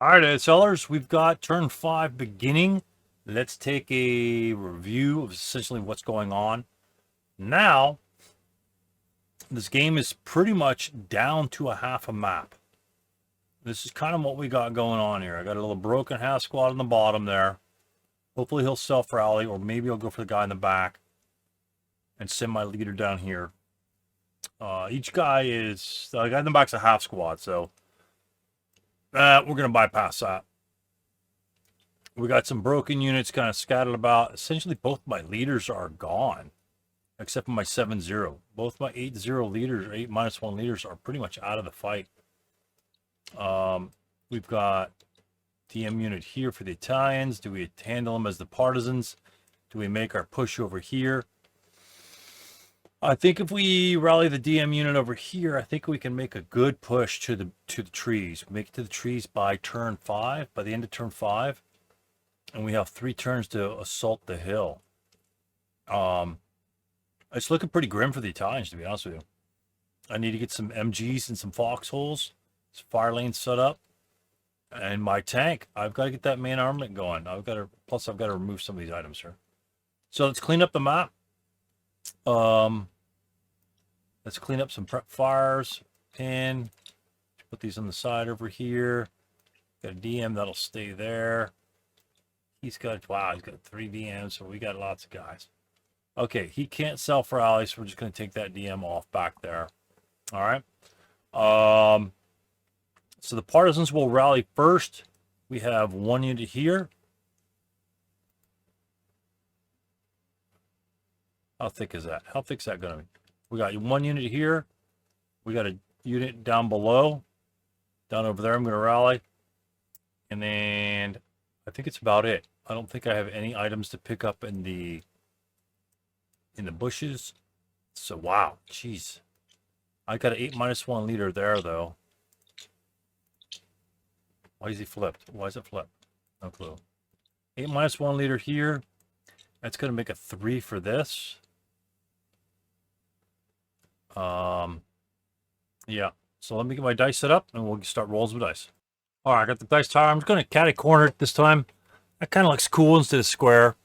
All right, sellers, we've got turn 5 beginning. Let's take a review of essentially what's going on. Now, this game is pretty much down to a half a map. This is kind of what we got going on here. I got a little broken half squad on the bottom there. Hopefully he'll self-rally, or maybe I'll go for the guy in the back and send my leader down here. Each guy is... The guy in the back's a half squad, so... we're going to bypass that. We got some broken units kind of scattered about. Essentially, both my leaders are gone, except for my 7-0. Both my 8-0 leaders, or 8-1 leaders, are pretty much out of the fight. We've got DM unit here for the Italians. Do we handle them as the partisans? Do we make our push over here? I think if we rally the DM unit over here, I think we can make a good push to the trees. Make it to the trees by turn 5, by the end of turn 5. And we have 3 turns to assault the hill. It's looking pretty grim for the Italians, to be honest with you. I need to get some MGs and some foxholes. Some fire lanes set up. And my tank, I've got to get that main armament going. Plus I've got to remove some of these items here. So let's clean up the map. Let's clean up some prep fires. Pin. Put these on the side over here. Got a DM that'll stay there. He's got 3 DMs, so we got lots of guys. Okay, he can't self-rally, so we're just going to take that DM off back there. All right. So the partisans will rally first. We have 1 unit here. How thick is that? How thick is that going to be? We got 1 unit here. We got a unit down below. Down over there, I'm going to rally. And then I think it's about it. I don't think I have any items to pick up in the bushes. So, wow. Jeez. I got an 8-1 leader there, though. Why is he flipped? Why is it flipped? No clue. 8-1 leader here. That's going to make a 3 for this. Yeah. So let me get my dice set up, and we'll start rolls with dice. All right, I got the dice tower. I'm just going to catty corner it this time. That kind of looks cool instead of square.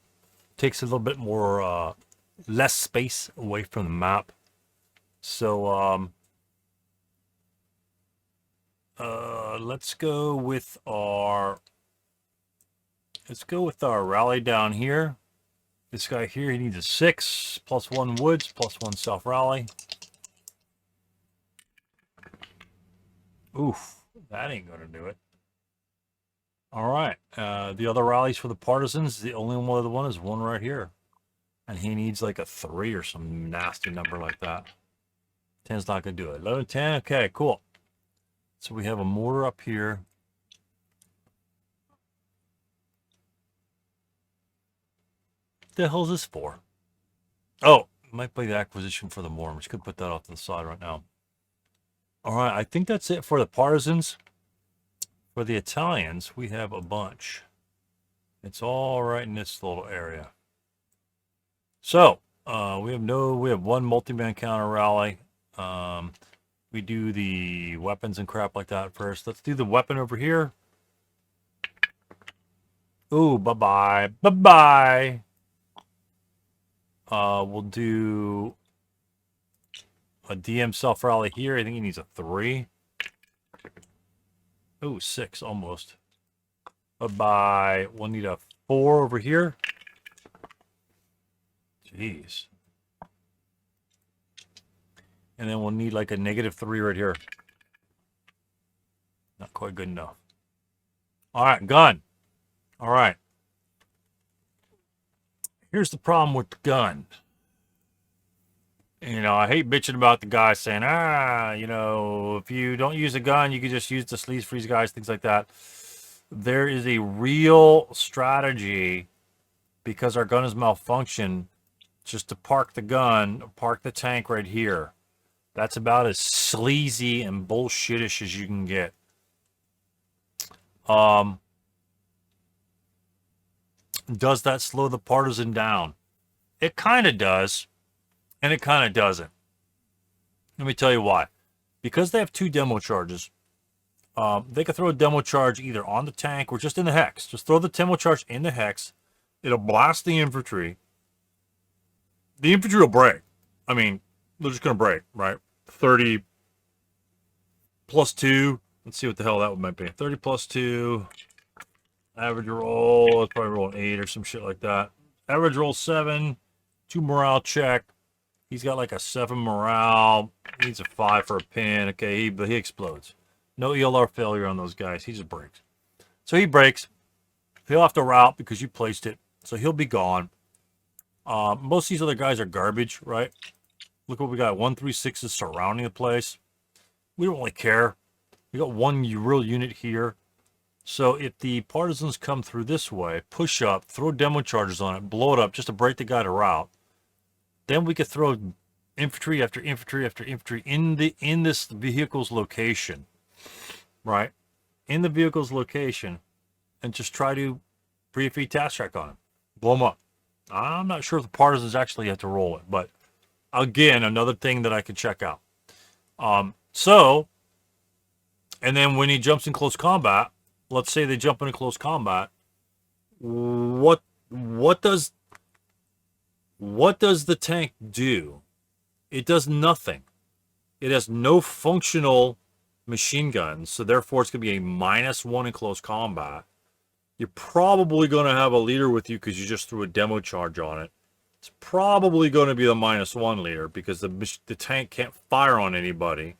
Takes a little bit more, less space away from the map. So, let's go with our rally down here. This guy here, he needs a 6, +1 woods, +1 self-rally. Oof, that ain't gonna do it. All right, the other rallies for the partisans, the only other one is 1 right here. And he needs like a 3 or some nasty number like that. 10's not gonna do it. 11, 10, okay, cool. So we have a mortar up here. What the hell is this for? Oh, might be the acquisition for the mortar. I'm just gonna put that off to the side right now. All right, I think that's it for the partisans. For the Italians, we have a bunch. It's all right in this little area. So we have 1 multi-man counter rally. We do the weapons and crap like that first. Let's do the weapon over here. Ooh, bye-bye. Bye-bye. We'll do a DM self-rally here. I think he needs a 3. Ooh, 6 almost. Bye-bye. We'll need a 4 over here. Jeez. And then we'll need like a -3 right here. Not quite good enough. All right, gun. All right. Here's the problem with the gun. You know, I hate bitching about the guy saying, you know, if you don't use a gun, you can just use the sleeves freeze guys, things like that. There is a real strategy, because our gun is malfunctioned, just to park the gun, park the tank right here. That's about as sleazy and bullshitish as you can get. Does that slow the partisan down? It kind of does, and it kind of doesn't. Let me tell you why. Because they have 2 demo charges, They could throw a demo charge either on the tank or just in the hex. Just throw the demo charge in the hex. It'll blast the infantry. The infantry will break. I mean, they're just going to break, right? 30 plus 2. Let's see what the hell that might be. 30 plus 2. Average roll. It's probably roll an 8 or some shit like that. Average roll 7. 2 morale check. He's got like a 7 morale. He needs a 5 for a pin. Okay, but he explodes. No ELR failure on those guys. He just breaks. So he breaks. He'll have to route because you placed it. So he'll be gone. Most of these other guys are garbage, right? Look what we got. 136s surrounding the place. We don't really care. We got one real unit here. So if the partisans come through this way, push up, throw demo charges on it, blow it up just to break the guy to route, then we could throw infantry after infantry after infantry in this vehicle's location, right? In the vehicle's location, and just try to pre-feed task track on him, blow him up. I'm not sure if the partisans actually have to roll it, but again, another thing that I can check out. And then when he jumps in close combat, let's say they jump into close combat, what does the tank do? It does nothing. It has no functional machine guns, so therefore it's going to be a -1 in close combat. You're probably going to have a leader with you because you just threw a demo charge on it. It's probably going to be the -1 leader because the tank can't fire on anybody.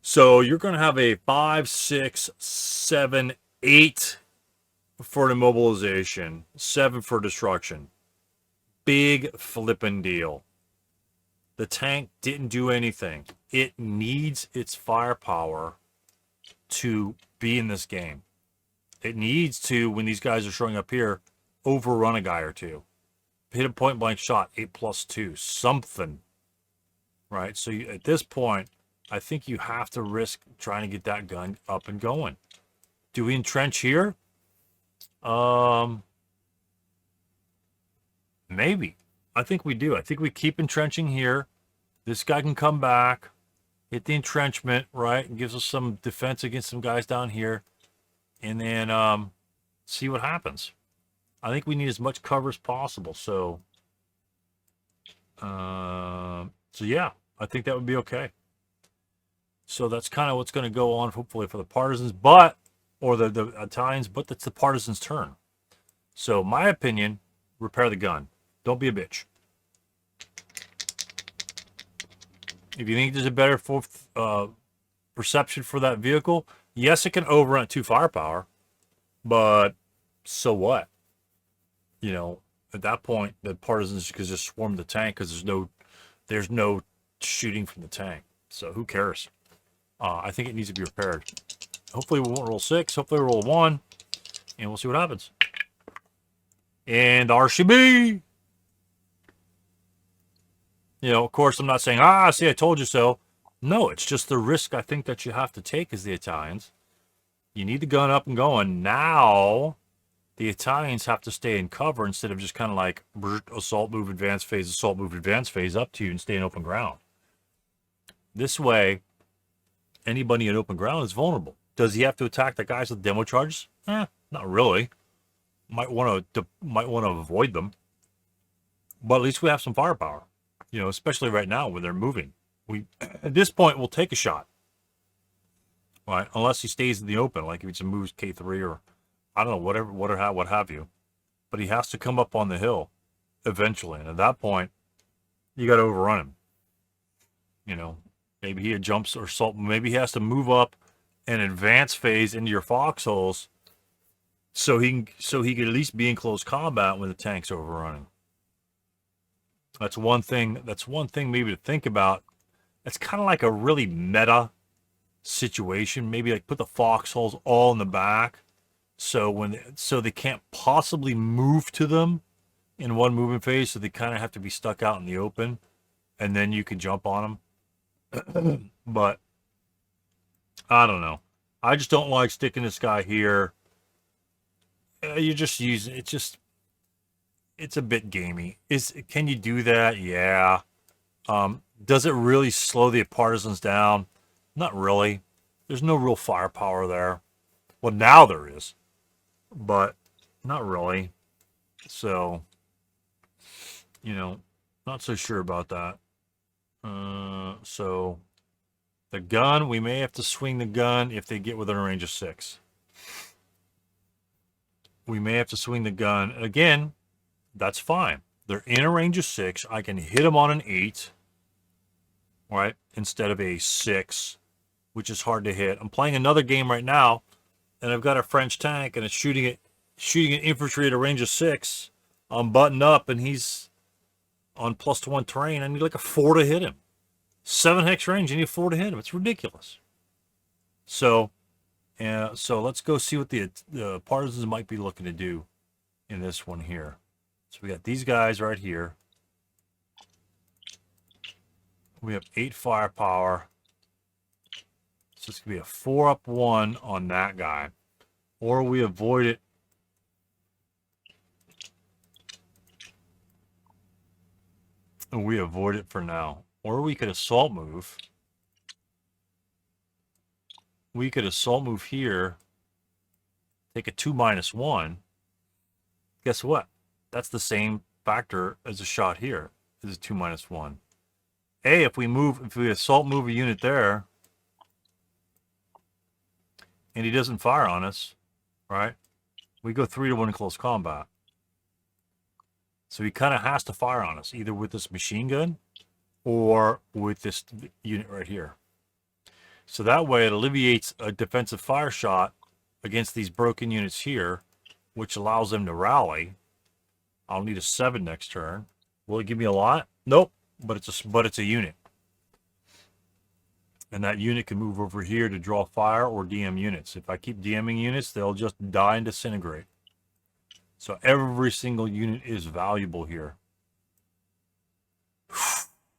So you're going to have a 5, 6, 7, 8 for immobilization, 7 for destruction. Big flippin' deal. The tank didn't do anything. It needs its firepower to be in this game. It needs to, when these guys are showing up here, overrun a guy or two. Hit a point blank shot, 8+2, something. Right? So at this point, I think you have to risk trying to get that gun up and going. Do we entrench here? Maybe. I think we do. I think we keep entrenching here. This guy can come back, hit the entrenchment, right? And gives us some defense against some guys down here. And then see what happens. I think we need as much cover as possible. So yeah, I think that would be okay. So that's kind of what's going to go on, hopefully, for the partisans, or the Italians, but that's the partisans' turn. So my opinion, repair the gun. Don't be a bitch. If you think there's a better perception for that vehicle, yes, it can overrun 2 firepower, but so what? You know, at that point, the partisans could just swarm the tank because there's no shooting from the tank. So who cares? I think it needs to be repaired. Hopefully we won't roll 6. Hopefully we roll 1. And we'll see what happens. And RCB! You know, of course, I'm not saying, see, I told you so. No, it's just the risk I think that you have to take as the Italians. You need the gun up and going. Now, the Italians have to stay in cover instead of just kind of like assault, move, advance phase up to you and stay in open ground. This way, anybody in open ground is vulnerable. Does he have to attack the guys with demo charges? Not really. Might want to avoid them. But at least we have some firepower. You know, especially right now when they're moving. At this point, we'll take a shot. Right? Unless he stays in the open, like if it's a moves K3 or I don't know, what have you. But he has to come up on the hill eventually. And at that point, you got to overrun him. You know, maybe he jumps or assault. Maybe he has to move up an advance phase into your foxholes so he could at least be in close combat when the tank's overrunning. That's one thing maybe to think about. It's kind of like a really meta situation. Maybe like put the foxholes all in the back so they can't possibly move to them in one moving phase, so they kind of have to be stuck out in the open, and then you can jump on them. But I don't know. I just don't like sticking this guy here. You just use it. It's a bit gamey. Can you do that? Yeah. Does it really slow the partisans down? Not really. There's no real firepower there. Well, now there is, but not really. So, not so sure about that. So the gun, we may have to swing the gun if they get within a range of 6. We may have to swing the gun. Again, that's fine. They're in a range of 6. I can hit them on an 8, right, instead of a 6, which is hard to hit. I'm playing another game right now, and I've got a French tank, and it's shooting an infantry at a range of 6. I'm buttoned up, and he's on +1 terrain. I need like a 4 to hit him. 7 hex range, you need 4 to hit him. It's ridiculous. So let's go see what the partisans might be looking to do in this one here. So we got these guys right here. We have 8 firepower. So it's going to be a 4-up-1 on that guy. Or we avoid it. And we avoid it for now. Or we could assault move. We could assault move here. Take a 2-1. Guess what? That's the same factor as a shot here. Is a 2-1. If we assault move a unit there, and he doesn't fire on us, right? We go 3-1 in close combat. So he kind of has to fire on us, either with this machine gun or with this unit right here. So that way it alleviates a defensive fire shot against these broken units here, which allows them to rally. I'll need a 7 next turn. Will it give me a lot? Nope, but it's a unit. And that unit can move over here to draw fire or DM units. If I keep DMing units, they'll just die and disintegrate. So every single unit is valuable here.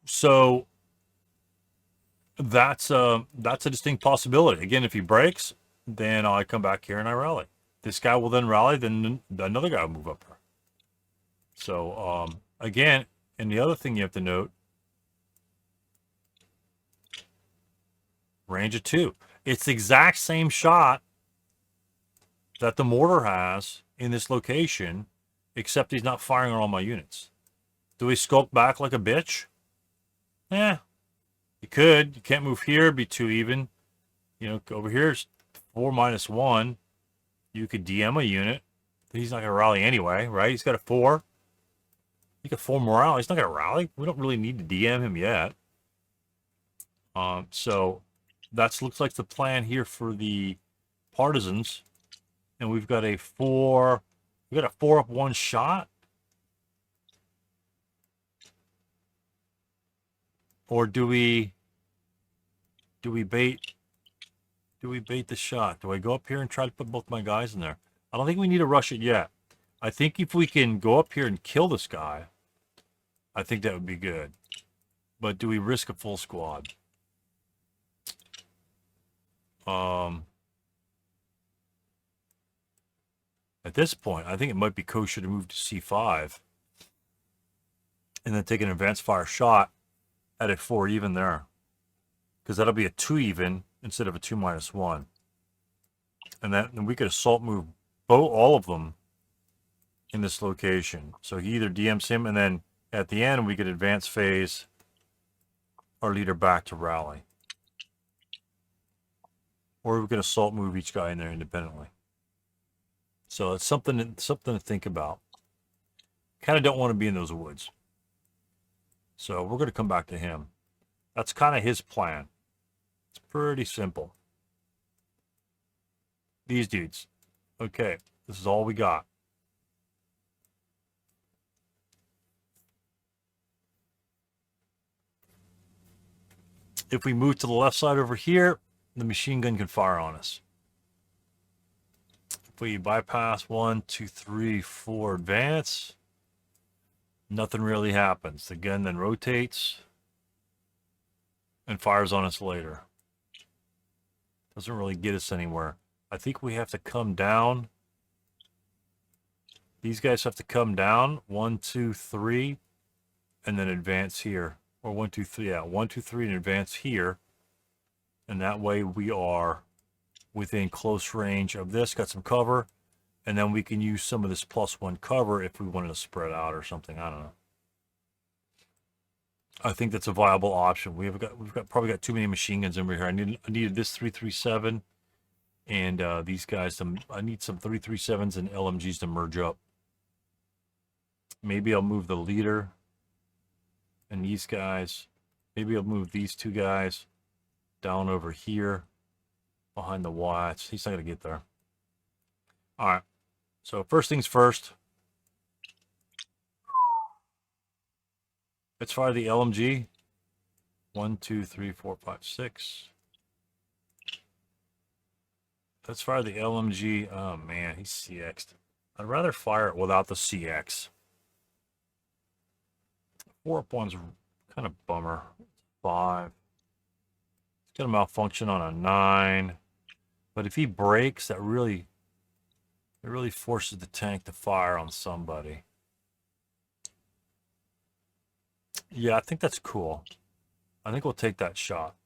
So that's a distinct possibility. Again, if he breaks, then I come back here and I rally. This guy will then rally, then another guy will move up here. So again, and the other thing you have to note, range of 2. It's the exact same shot that the mortar has in this location, except he's not firing on all my units. Do we skulk back like a bitch? You could. You can't move here, be too even. Over here's 4-1. You could DM a unit. He's not going to rally anyway, right? He's got a 4. He got 4 morale. He's not going to rally. We don't really need to DM him yet. So that looks like the plan here for the partisans. And we've got a 4-up-1 shot. Or do we bait the shot? Do I go up here and try to put both my guys in there? I don't think we need to rush it yet. I think if we can go up here and kill this guy, I think that would be good. But do we risk a full squad? At this point, I think it might be kosher to move to C5 and then take an advanced fire shot at a 4 even there, because that'll be a 2 even instead of a 2-1. And then we could assault move all of them in this location. So he either DMs him, and then at the end we could advance phase our leader back to rally, or we could assault move each guy in there independently. So it's something to think about. Kind of don't want to be in those woods. So we're going to come back to him. That's kind of his plan. It's pretty simple. These dudes. Okay, this is all we got. If we move to the left side over here, the machine gun can fire on us. If we bypass 1, 2, 3, 4 advance, nothing really happens. The gun then rotates and fires on us later. Doesn't really get us anywhere. I think we have to come down. These guys have to come down. 1, 2, 3, and then advance here. Or 1, 2, 3. Yeah, 1, 2, 3, and advance here. And that way we are within close range of this, got some cover, and then we can use some of this +1 cover if we wanted to spread out or something. I don't know. I think that's a viable option. We've probably got too many machine guns over here. I needed this 337 and these guys. I need some 337s and LMGs to merge up. Maybe I'll move the leader and these guys. Maybe I'll move these two guys down over here behind the Watts. He's not gonna get there. All right. So first things first. Let's fire the LMG. 1, 2, 3, 4, 5, 6. Let's fire the LMG. Oh man, he's CX'd. I'd rather fire it without the CX. 4-1's kind of bummer. 5. It's gonna malfunction on a 9. But if he breaks, it really forces the tank to fire on somebody. Yeah, I think that's cool. I think we'll take that shot.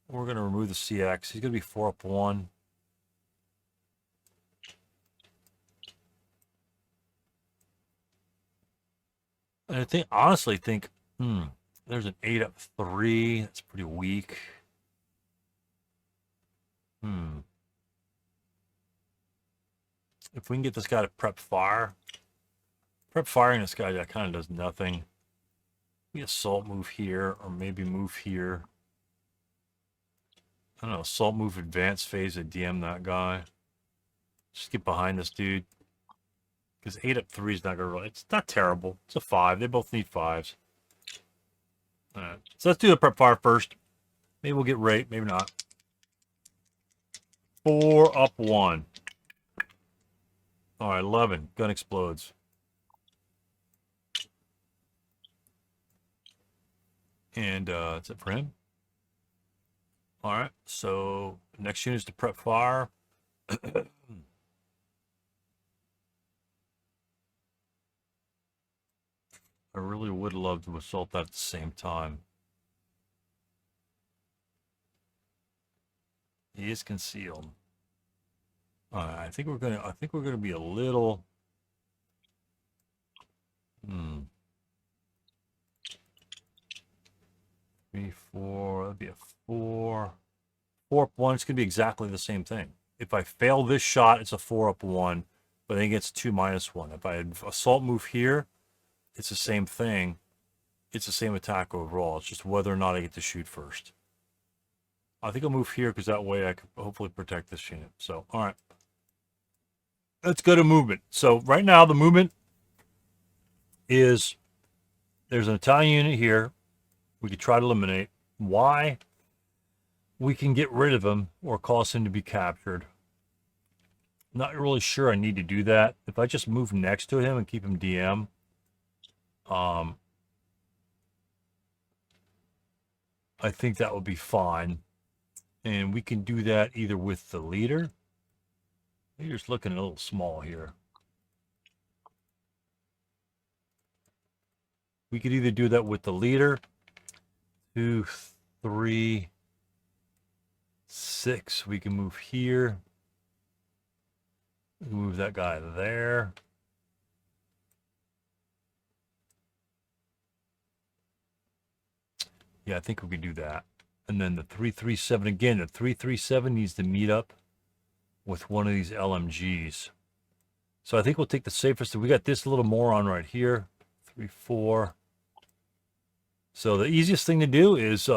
We're going to remove the CX. He's going to be 4-1. And I honestly think, there's an 8-3. That's pretty weak. If we can get this guy to prep firing this guy, that kind of does nothing. We assault move here, or maybe move here. I don't know, assault move advanced phase to DM that guy. Just get behind this dude. Because 8-3 is not going to really, it's not terrible. It's a 5. They both need 5s. Alright, so let's do the prep fire first. Maybe we'll get rate, maybe not. 4-1. Alright, 11. Gun explodes. And that's it for him. Alright, so next unit is to prep fire. I really would love to assault that at the same time. He is concealed. I think we're gonna be a little 3, 4, that'd be a 4. 4-1, it's gonna be exactly the same thing. If I fail this shot, it's a 4-1, but then it gets 2-1. If I assault move here, it's the same thing. It's the same attack overall. It's just whether or not I get to shoot first. I think I'll move here because that way I can hopefully protect this unit. So, all right. Let's go to movement. So right now the movement is there's an Italian unit here. We could try to eliminate. Why? We can get rid of him or cause him to be captured. Not really sure I need to do that. If I just move next to him and keep him DM, I think that would be fine. And we can do that either with the leader. Leader's looking a little small here. We could either do that with the leader. 2, 3, 6. We can move here. Move that guy there. Yeah, I think we could do that. And then the 337 again. The 337 needs to meet up with one of these LMGs. So I think we'll take the safest. We got this little moron right here. 3, 4. So the easiest thing to do is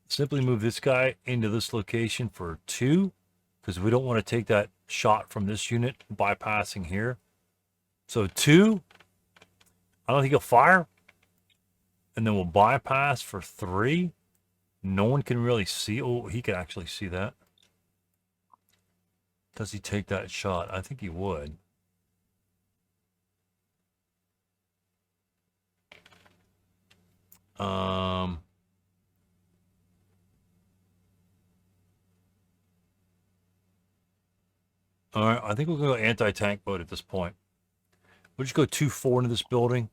simply move this guy into this location for 2, because we don't want to take that shot from this unit bypassing here. So 2, I don't think he'll fire. And then we'll bypass for 3. No one can really see. Oh, he can actually see that. Does he take that shot? I think he would. All right, I think we'll go anti-tank mode at this point. We'll just go 2-4 into this building.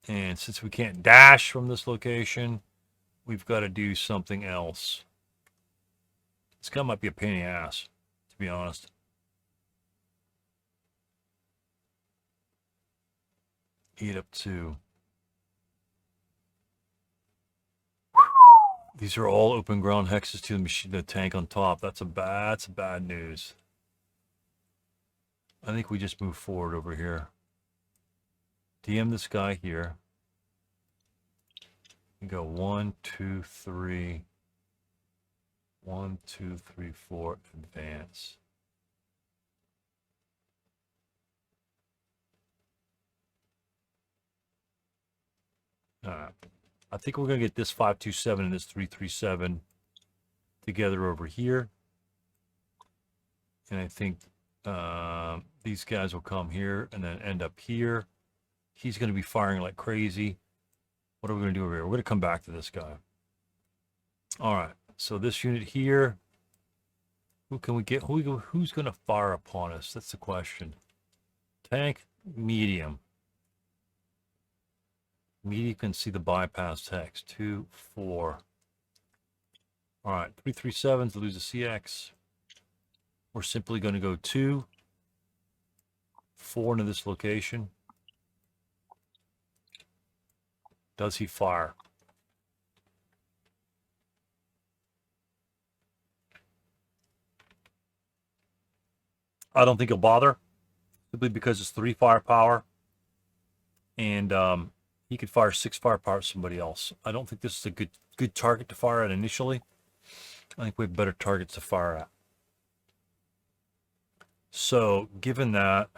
And since we can't dash from this location, we've got to do something else. This guy might be a pain in the ass, to be honest. Eat up 2. These are all open ground hexes to the machine, the tank on top. That's bad news. I think we just move forward over here. DM this guy here. You go 1, 2, 3. 1, 2, 3, 4. Advance. All right. I think we're going to get this 527 and this 337 together over here. And I think these guys will come here and then end up here. He's going to be firing like crazy. What are we going to do over here? We're going to come back to this guy. All right. So this unit here, who can we get? Who's going to fire upon us? That's the question. Tank, medium. Medium can see the bypass hex. 2, 4. All right. 337s lose a CX. We're simply going to go 2, 4 into this location. Does he fire? I don't think he'll bother, simply because it's 3 firepower, and he could fire 6 firepower at somebody else. I don't think this is a good target to fire at initially. I think we have better targets to fire at. So, given that,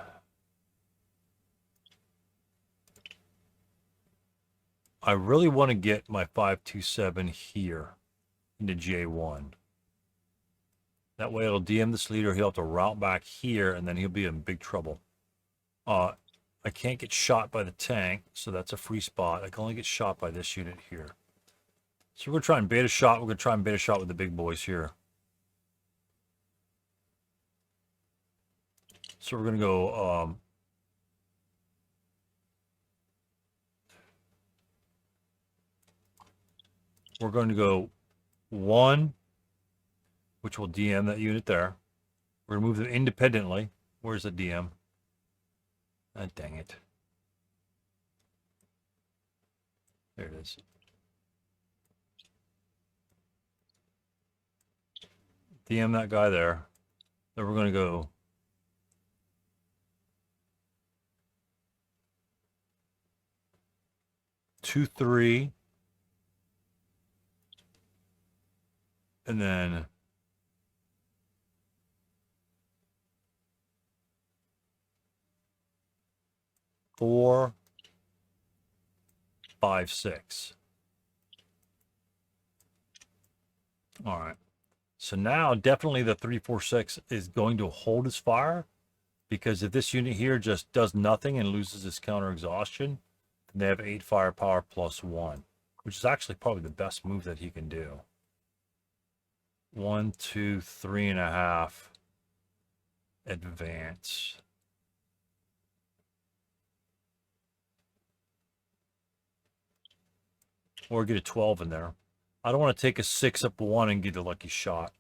I really want to get my 527 here into J1. That way it'll DM this leader. He'll have to route back here, and then he'll be in big trouble. I can't get shot by the tank, so that's a free spot. I can only get shot by this unit here. So we're going to try and bait a shot. We're going to try and bait a shot with the big boys here. So we're going to go... we're going to go 1, which will DM that unit there. We're going to move them independently. Where's the DM? Ah, dang it. There it is. DM that guy there. Then we're going to go 2, 3. And then 4, 5, 6. All right. So now definitely the 3, 4, 6 is going to hold his fire, because if this unit here just does nothing and loses its counter exhaustion, then they have 8 firepower plus 1, which is actually probably the best move that he can do. 1, 2, 3.5. Advance. Or get a 12 in there. I don't want to take a 6 up 1 and get a lucky shot.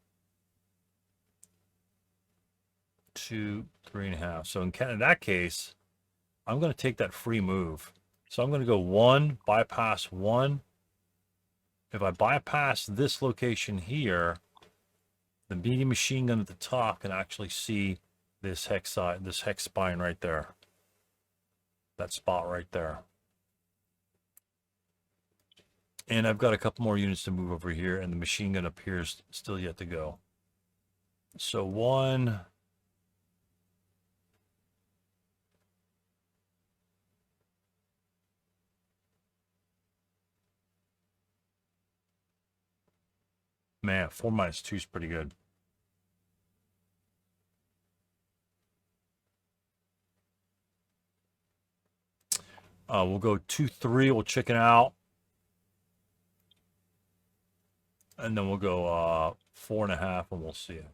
2, 3.5. So in that case, I'm going to take that free move. So I'm going to go 1, bypass 1. If I bypass this location here, the medium machine gun at the top can actually see this hex side, this hex spine right there. That spot right there. And I've got a couple more units to move over here, and the machine gun up here is still yet to go. So 1. Man, 4 minus 2 is pretty good. We'll go 2, 3. We'll chicken out. And then we'll go 4.5 and we'll see it.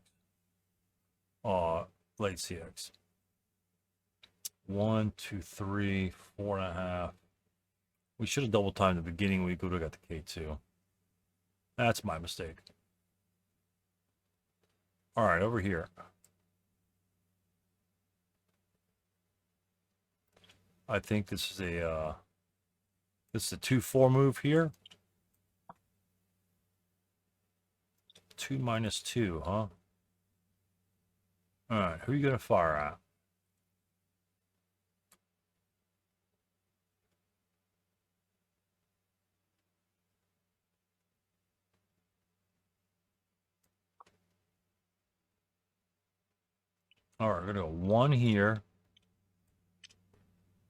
Late CX. 1, 2, 3, 4.5. We should have double timed the beginning. We could have got the K2. That's my mistake. All right, over here. I think this is a 2-4 move here. 2 minus 2, huh? All right, who are you gonna fire at? All right, we're gonna go 1 here.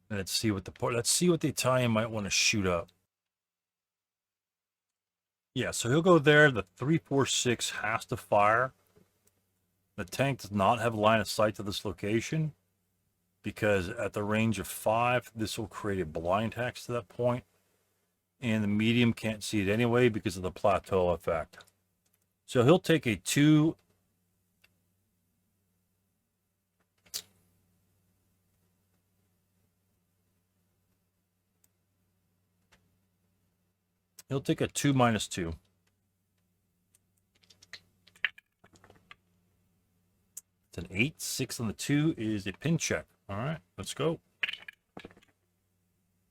And let's see what the Italian might want to shoot up. Yeah, so he'll go there. The 3-4-6 has to fire. The tank does not have line of sight to this location because at the range of 5, this will create a blind hex to that point. And the medium can't see it anyway because of the plateau effect. So he'll take a 2. He'll take a 2 minus 2. It's an 8. 6 on the 2 is a pin check. All right, let's go.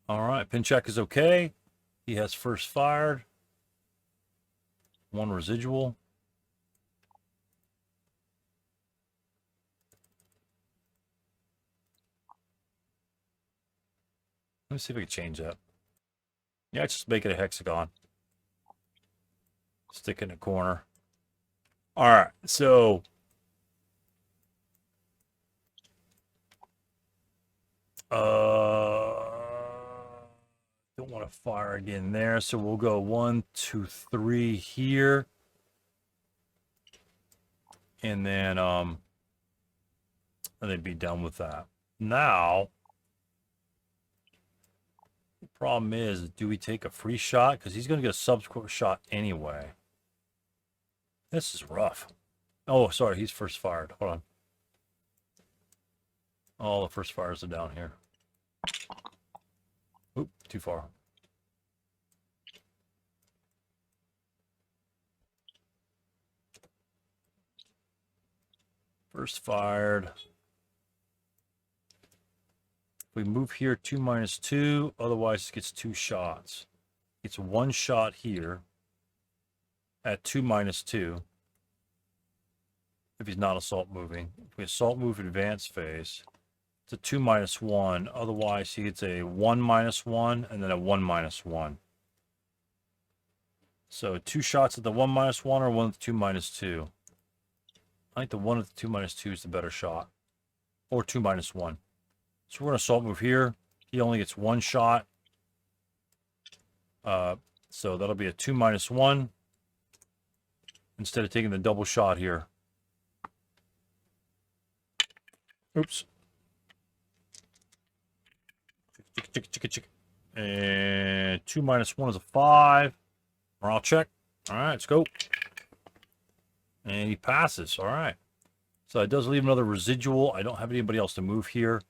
All right, pin check is okay. He has first fired. 1 residual. Let me see if I can change that. Yeah, just make it a hexagon. Stick it in a corner. All right, so don't want to fire again there, so we'll go 1, 2, 3 here, and then they'd be done with that. Now, the problem is, do we take a free shot? Because he's going to get a subsequent shot anyway. This is rough. Oh, sorry, he's first fired. Hold on. All the first fires are down here. Oop, too far. First fired. We move here 2 minus 2, otherwise it gets 2 shots. It's 1 shot here at 2 minus 2. If he's not assault moving. If we assault move advance phase, it's a 2 minus 1. Otherwise he gets a 1 minus 1 and then a 1 minus 1. So 2 shots at the 1 minus 1 or 1 at the 2 minus 2. I think the 1 at the 2 minus 2 is the better shot. Or 2 minus 1. So we're going to assault move here. He only gets 1 shot. So that'll be a 2 minus 1. Instead of taking the double shot here. Oops. And 2 minus 1 is a 5. Morale check. All right, let's go. And he passes. All right. So it does leave another residual. I don't have anybody else to move here.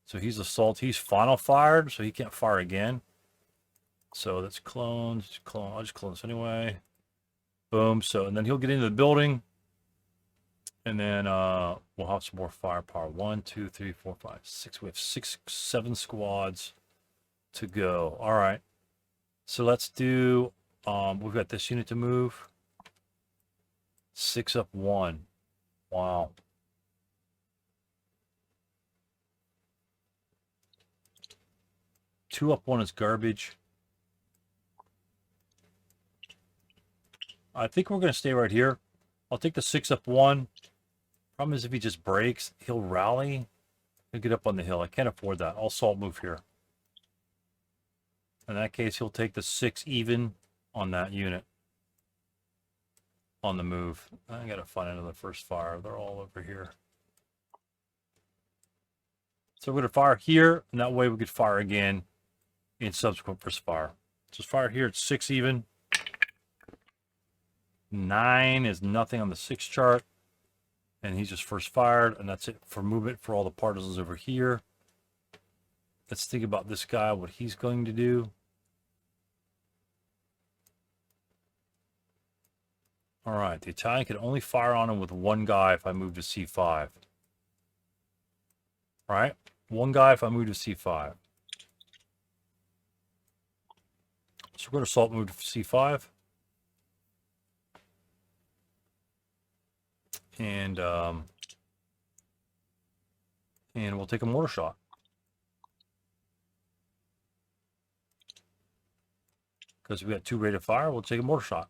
So he's assault. He's final fired, so he can't fire again. So that's clones. Clone. I'll just clone this anyway. Boom. So, and then he'll get into the building. And then we'll have some more firepower. 1, 2, 3, 4, 5, 6. We have 6, 7 squads to go. All right. So let's do, we've got this unit to move. 6 up 1. Wow. Two up 1 is garbage. I think we're going to stay right here. I'll take the 6 up 1. Problem is if he just breaks, he'll rally. He'll get up on the hill. I can't afford that. I'll assault move here. In that case, he'll take the 6 even on that unit. On the move. I got to find another first fire. They're all over here. So we're going to fire here, and that way we could fire again in subsequent first fire. Just fire here at 6 even. 9 is nothing on the 6 chart. And he's just first fired, and that's it for movement for all the partisans over here. Let's think about this guy, what he's going to do. All right, the Italian can only fire on him with one guy if I move to C5. All right, one guy if I move to C5. So we're going to assault move to C5. And we'll take a mortar shot. Because we got 2 rate of fire, we'll take a mortar shot.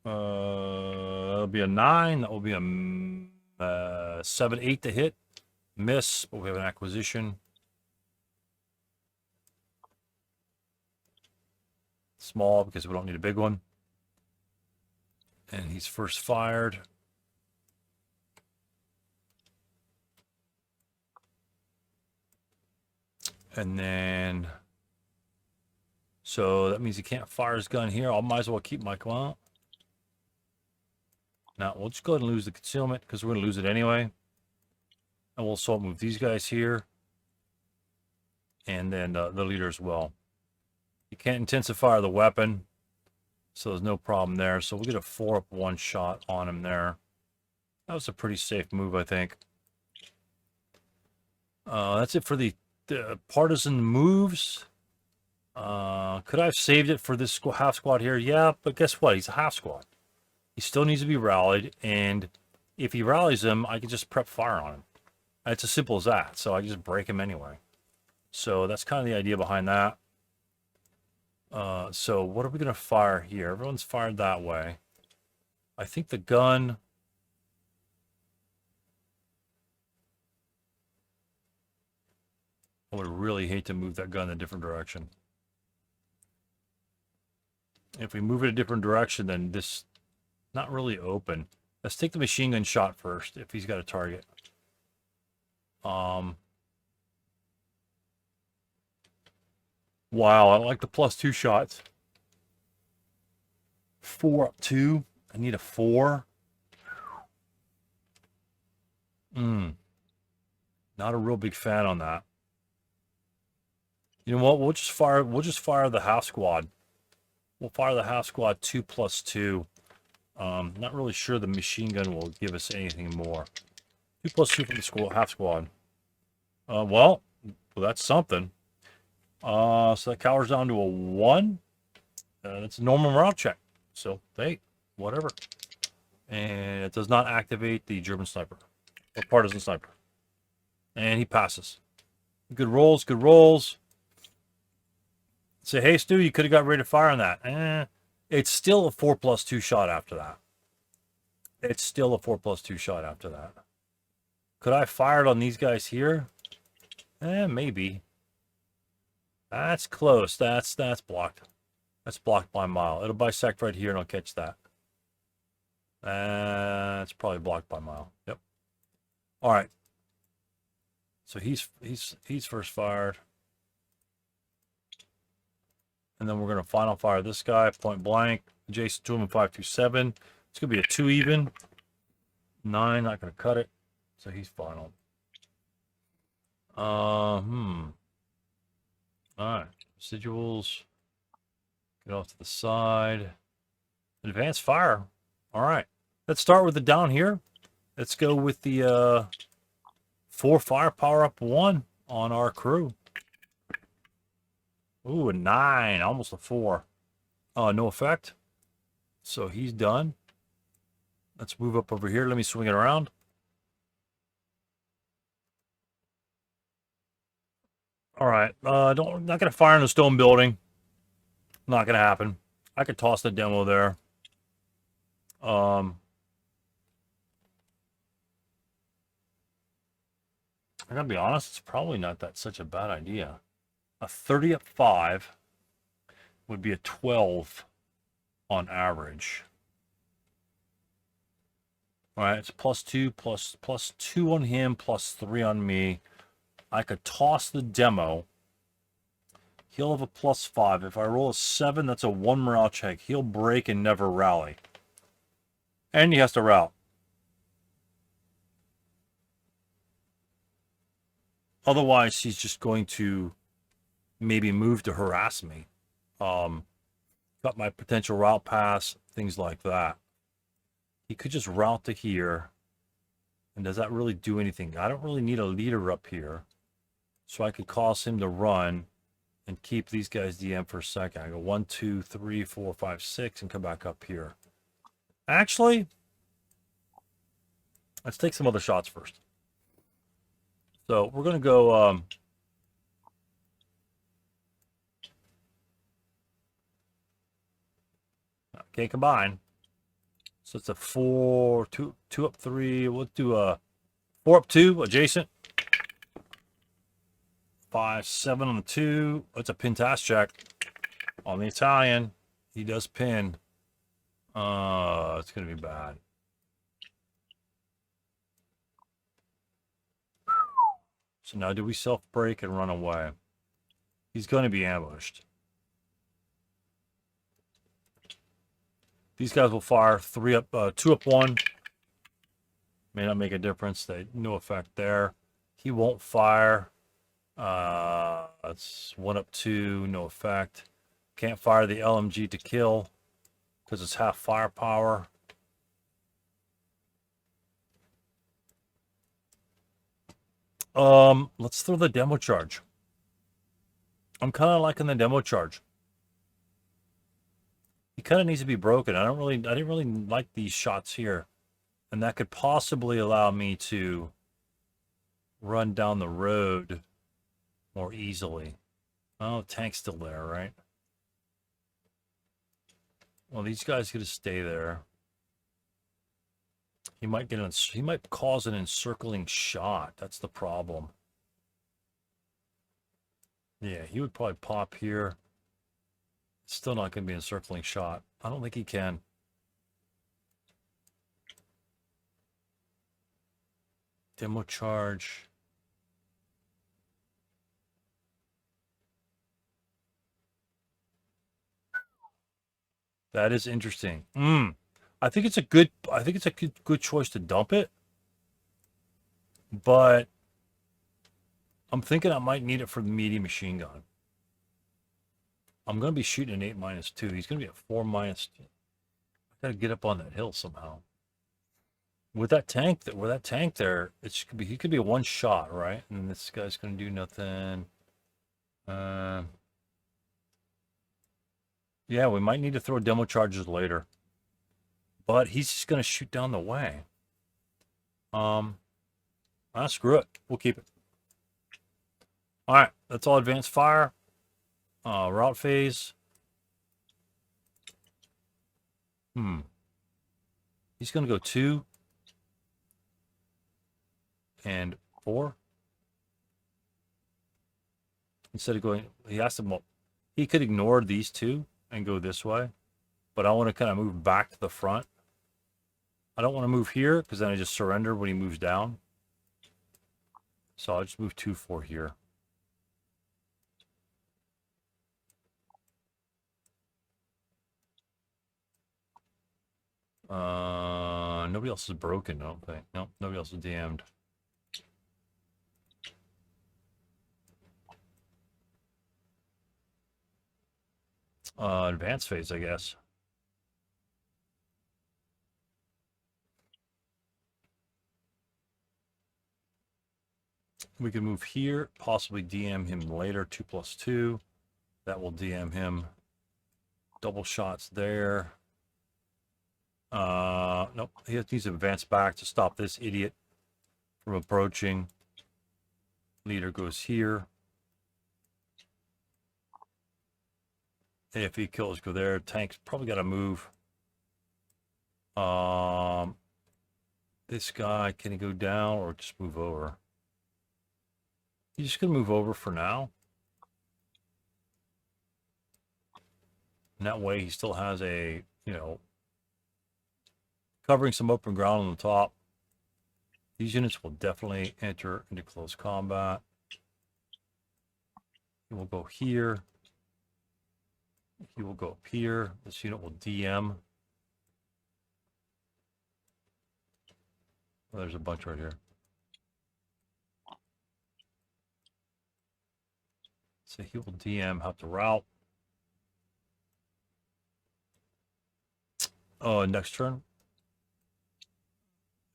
That'll be a 9. That will be a 7, 8 to hit. Miss, but we have an acquisition. Small because we don't need a big one. And he's first fired. And then, so that means he can't fire his gun here. I might as well keep my well. Now we'll just go ahead and lose the concealment because we're going to lose it anyway. And we'll assault move these guys here. And then the leader as well. You can't intensify the weapon, so there's no problem there. So we'll get a 4-up 1 shot on him there. That was a pretty safe move, I think. That's it for the partisan moves. Could I have saved it for this half squad here? Yeah, but guess what? He's a half squad. He still needs to be rallied, and if he rallies him, I can just prep fire on him. It's as simple as that. So I can just break him anyway. So that's kind of the idea behind that. So what are we going to fire here? Everyone's fired that way. I think the gun... I would really hate to move that gun in a different direction. If we move it a different direction, then this... not really open. Let's take the machine gun shot first, if he's got a target. Wow, I like the +2 shots. 4-up 2. I need a 4. Not a real big fan on that. You know what? We'll just fire the half squad. We'll fire the half squad 2+2. Not really sure the machine gun will give us anything more. 2+2 from the half squad. Well, that's something. So that cowers down to a 1. That's a normal morale check. So, hey, whatever. And it does not activate the German sniper. Or partisan sniper. And he passes. Good rolls, good rolls. Say, hey, Stu, you could have got ready to fire on that. It's still a 4+2 shot after that. It's still a 4+2 shot after that. Could I have fired on these guys here? Maybe. That's close. That's blocked. That's blocked by a mile. It'll bisect right here and I'll catch that. It's probably blocked by a mile. Yep. All right. So he's first fired. And then we're going to final fire this guy, point blank. Adjacent to him in 527. It's going to be a 2 even. 9, not going to cut it. So he's final. All right. Residuals. Get off to the side. Advanced fire. All right. Let's start with the down here. Let's go with the 4 firepower up 1 on our crew. Ooh, a 9. Almost a 4. No effect. So he's done. Let's move up over here. Let me swing it around. All right. Not going to fire in the stone building. Not going to happen. I could toss the demo there. I gotta be honest, it's probably not such a bad idea. A 30 up 5 would be a 12 on average. All right, it's +2, +2 on him, +3 on me. I could toss the demo. He'll have a +5. If I roll a 7, that's a 1 morale check. He'll break and never rally. And he has to route. Otherwise, he's just going to maybe move to harass me. cut my potential route pass, things like that. He could just route to here. And does that really do anything? I don't really need a leader up here. So I could cause him to run and keep these guys DM for a second. I go 1, 2, 3, 4, 5, 6, and come back up here. Actually, let's take some other shots first. So we're going to go... can't combine. So it's a 4, 2 up 3. We'll do a 4 up 2 adjacent. 5, 7 on the 2. It's a pin task check on the Italian. He does pin. It's gonna be bad. So now do we self break and run away? He's going to be ambushed. These guys will fire 3 up, 2 up 1. May not make a difference. They no effect there. He won't fire. That's 1 up 2, no effect. Can't fire the LMG to kill because it's half firepower. Let's throw the demo charge. I'm kind of liking the demo charge. He kind of needs to be broken. I didn't really like these shots here. And that could possibly allow me to run down the road more easily. Oh, tank's still there, right? Well, these guys are going to stay there. He might cause an encircling shot. That's the problem. Yeah, he would probably pop here. Still not going to be an encircling shot. I don't think he can. Demo charge. That is interesting. I think it's a good choice to dump it. But I'm thinking I might need it for the medium machine gun. I'm going to be shooting an 8-2. He's going to be at 4-2. I got to get up on that hill somehow. With that tank there, he could be a one shot, right? And this guy's going to do nothing. Yeah, we might need to throw demo charges later. But he's just going to shoot down the way. Screw it. We'll keep it. All right, that's all advanced fire. Route phase. He's going to go 2 and 4. Instead of going, he could ignore these 2 and go this way. But I want to kind of move back to the front. I don't want to move here because then I just surrender when he moves down. So I'll just move 2, 4 here. Nobody else is broken, I don't think. Nope, nobody else is DM'd. Advanced phase, I guess. We can move here, possibly DM him later, 2+2. That will DM him. Double shots there. Nope, he needs to advance back to stop this idiot from approaching. Leader goes here. AFE kills go there. Tank's probably got to move. This guy, can he go down or just move over? He's just going to move over for now. And that way he still has a, covering some open ground on the top. These units will definitely enter into close combat. He will go here. He will go up here. This unit will DM. Oh, there's a bunch right here. So he will DM, have to route. next turn.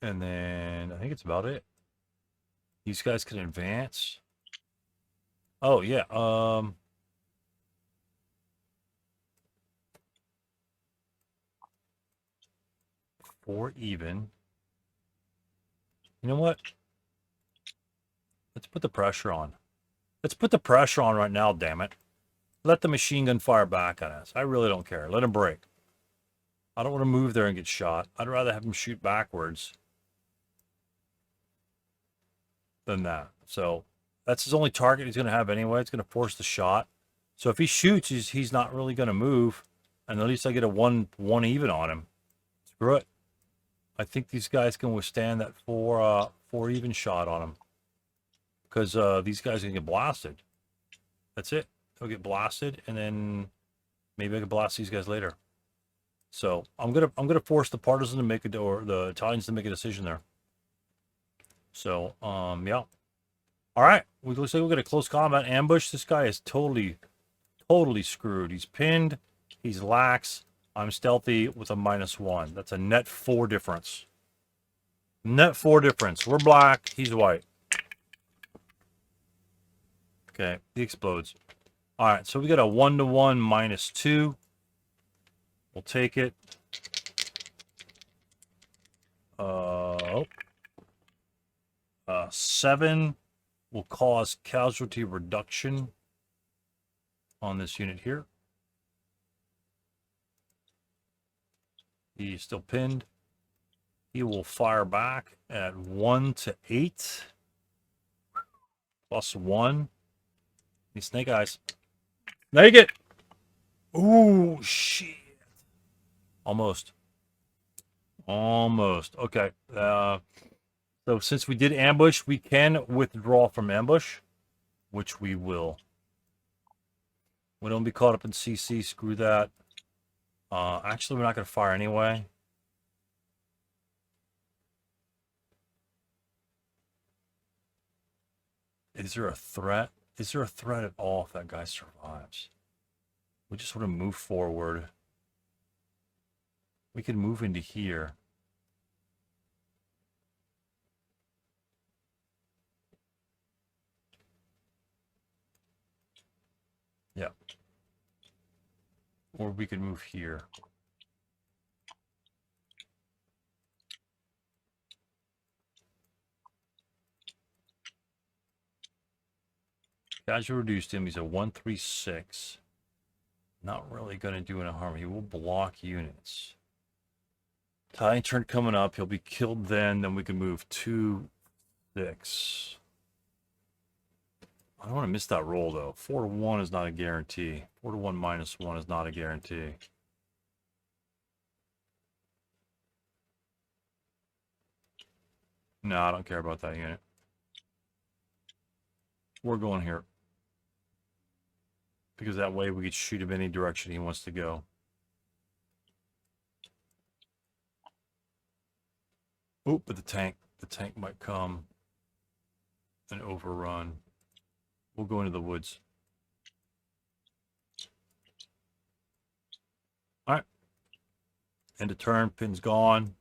And then I think it's about it. These guys can advance. Oh, yeah. 4 even. You know what? Let's put the pressure on. Let's put the pressure on right now, damn it. Let the machine gun fire back at us. I really don't care. Let him break. I don't want to move there and get shot. I'd rather have him shoot backwards than that. So that's his only target he's going to have anyway. It's going to force the shot. So if he shoots, he's not really going to move. And at least I get a one even on him. Screw it. I think these guys can withstand that four even shot on him. Because these guys are going to get blasted. That's it. They'll get blasted, and then maybe I can blast these guys later. So I'm gonna force the partisan to make it, or the Italians to make a decision there. So yeah. All right, we looks like we'll get a close combat ambush. This guy is totally screwed. He's pinned. He's lax. I'm stealthy with a -1. That's a net 4 difference. Net 4 difference. We're black. He's white. Okay, he explodes. All right, so we got a 1-to-1 -2. We'll take it. 7 will cause casualty reduction on this unit here. He's still pinned. He will fire back at 1 to 8. +1. These snake eyes. Make it! Ooh, shit. Almost. Okay. So since we did ambush, we can withdraw from ambush, which we will. We don't be caught up in CC. Screw that. Actually, we're not going to fire anyway. Is there a threat? Is there a threat at all if that guy survives? We just want to move forward. We can move into here. Yeah. Or we could move here. Casual reduced him. He's a 136. Not really going to do any harm. He will block units. Tie turn coming up. He'll be killed then. Then we can move 2, 6. I don't want to miss that roll, though. 4-to-1 is not a guarantee. 4-to-1 -1 is not a guarantee. No, I don't care about that unit. We're going here. Because that way we could shoot him any direction he wants to go. Oh, but the tank might come and overrun. We'll go into the woods. All right. End of turn. Pin's gone.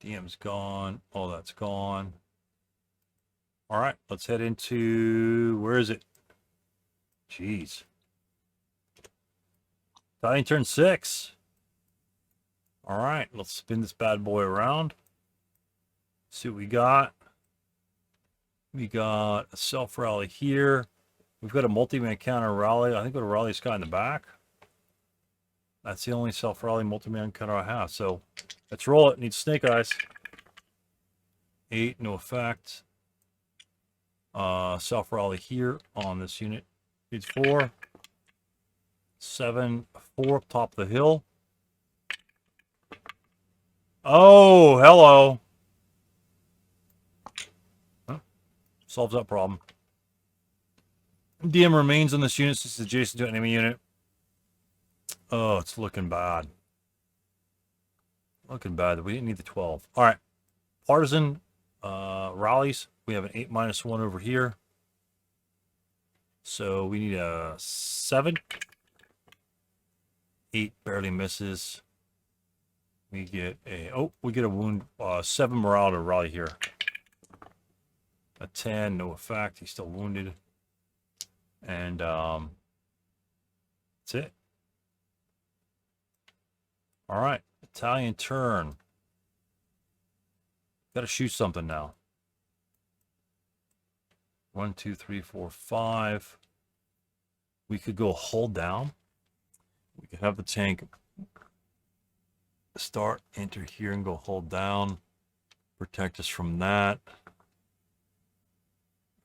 DM's gone. All that's gone. All right. Let's head into... Where is it? Jeez. Dying turn 6. All right. Let's spin this bad boy around. See what we got. We got a self-rally here. We've got a multi-man counter rally. I think we'll rally this guy in the back. That's the only self-rally multi-man counter I have. So let's roll it. Need snake eyes. 8, no effect. Self-rally here on this unit. Needs 4. 7, 4 up top of the hill. Oh, hello. Solves that problem. DM remains on this unit since it's adjacent to an enemy unit. Oh, it's looking bad. Looking bad. We didn't need the 12. All right. Partisan rallies. We have an 8 -1 over here. So we need a 7, 8 barely misses. We get a wound. 7 morale to rally here. A 10, no effect. He's still wounded. And that's it. All right, Italian turn. Got to shoot something now. 1, 2, 3, 4, 5. We could go hold down. We could have the tank start, enter here, and go hold down. Protect us from that.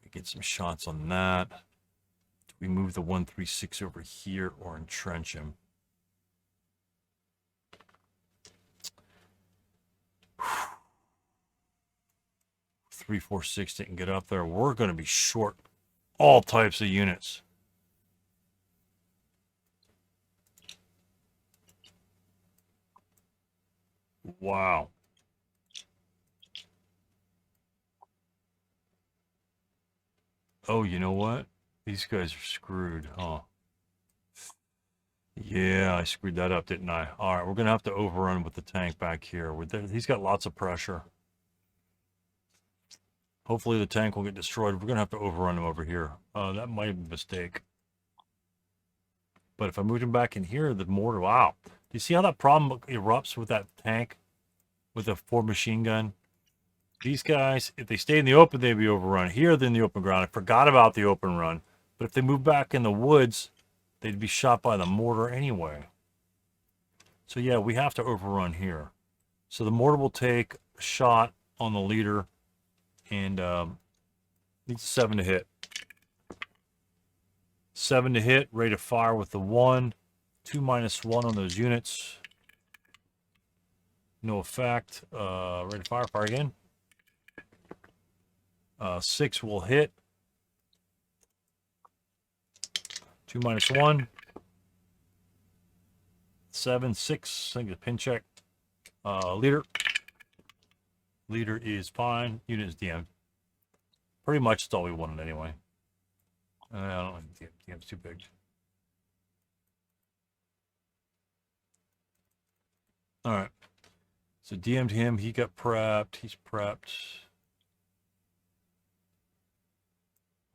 We get some shots on that. Do we move the 136 over here or entrench him? 346 didn't get up there. We're going to be short all types of units. Wow. Oh, you know what? These guys are screwed, huh? Yeah, I screwed that up, didn't I? All right, we're going to have to overrun with the tank back here. He's got lots of pressure. Hopefully the tank will get destroyed. We're going to have to overrun him over here. That might have been a mistake. But if I moved him back in here, the mortar... Wow. Do you see how that problem erupts with that tank? With a 4 machine gun? These guys, if they stay in the open, they'd be overrun. Here, they're in the open ground. I forgot about the open run. But if they move back in the woods, they'd be shot by the mortar anyway. So yeah, we have to overrun here. So the mortar will take a shot on the leader and needs 7 to hit. 7 to hit, ready to fire with the 1. 2 -1 on those units. No effect. Ready to fire. Fire again. 6 will hit. 2 -1. 7, 6. I think it's a pin check. Leader. Leader is fine. Unit is DM'd. Pretty much that's all we wanted anyway. I don't like DM's too big. All right. So DM'd him. He got prepped. He's prepped.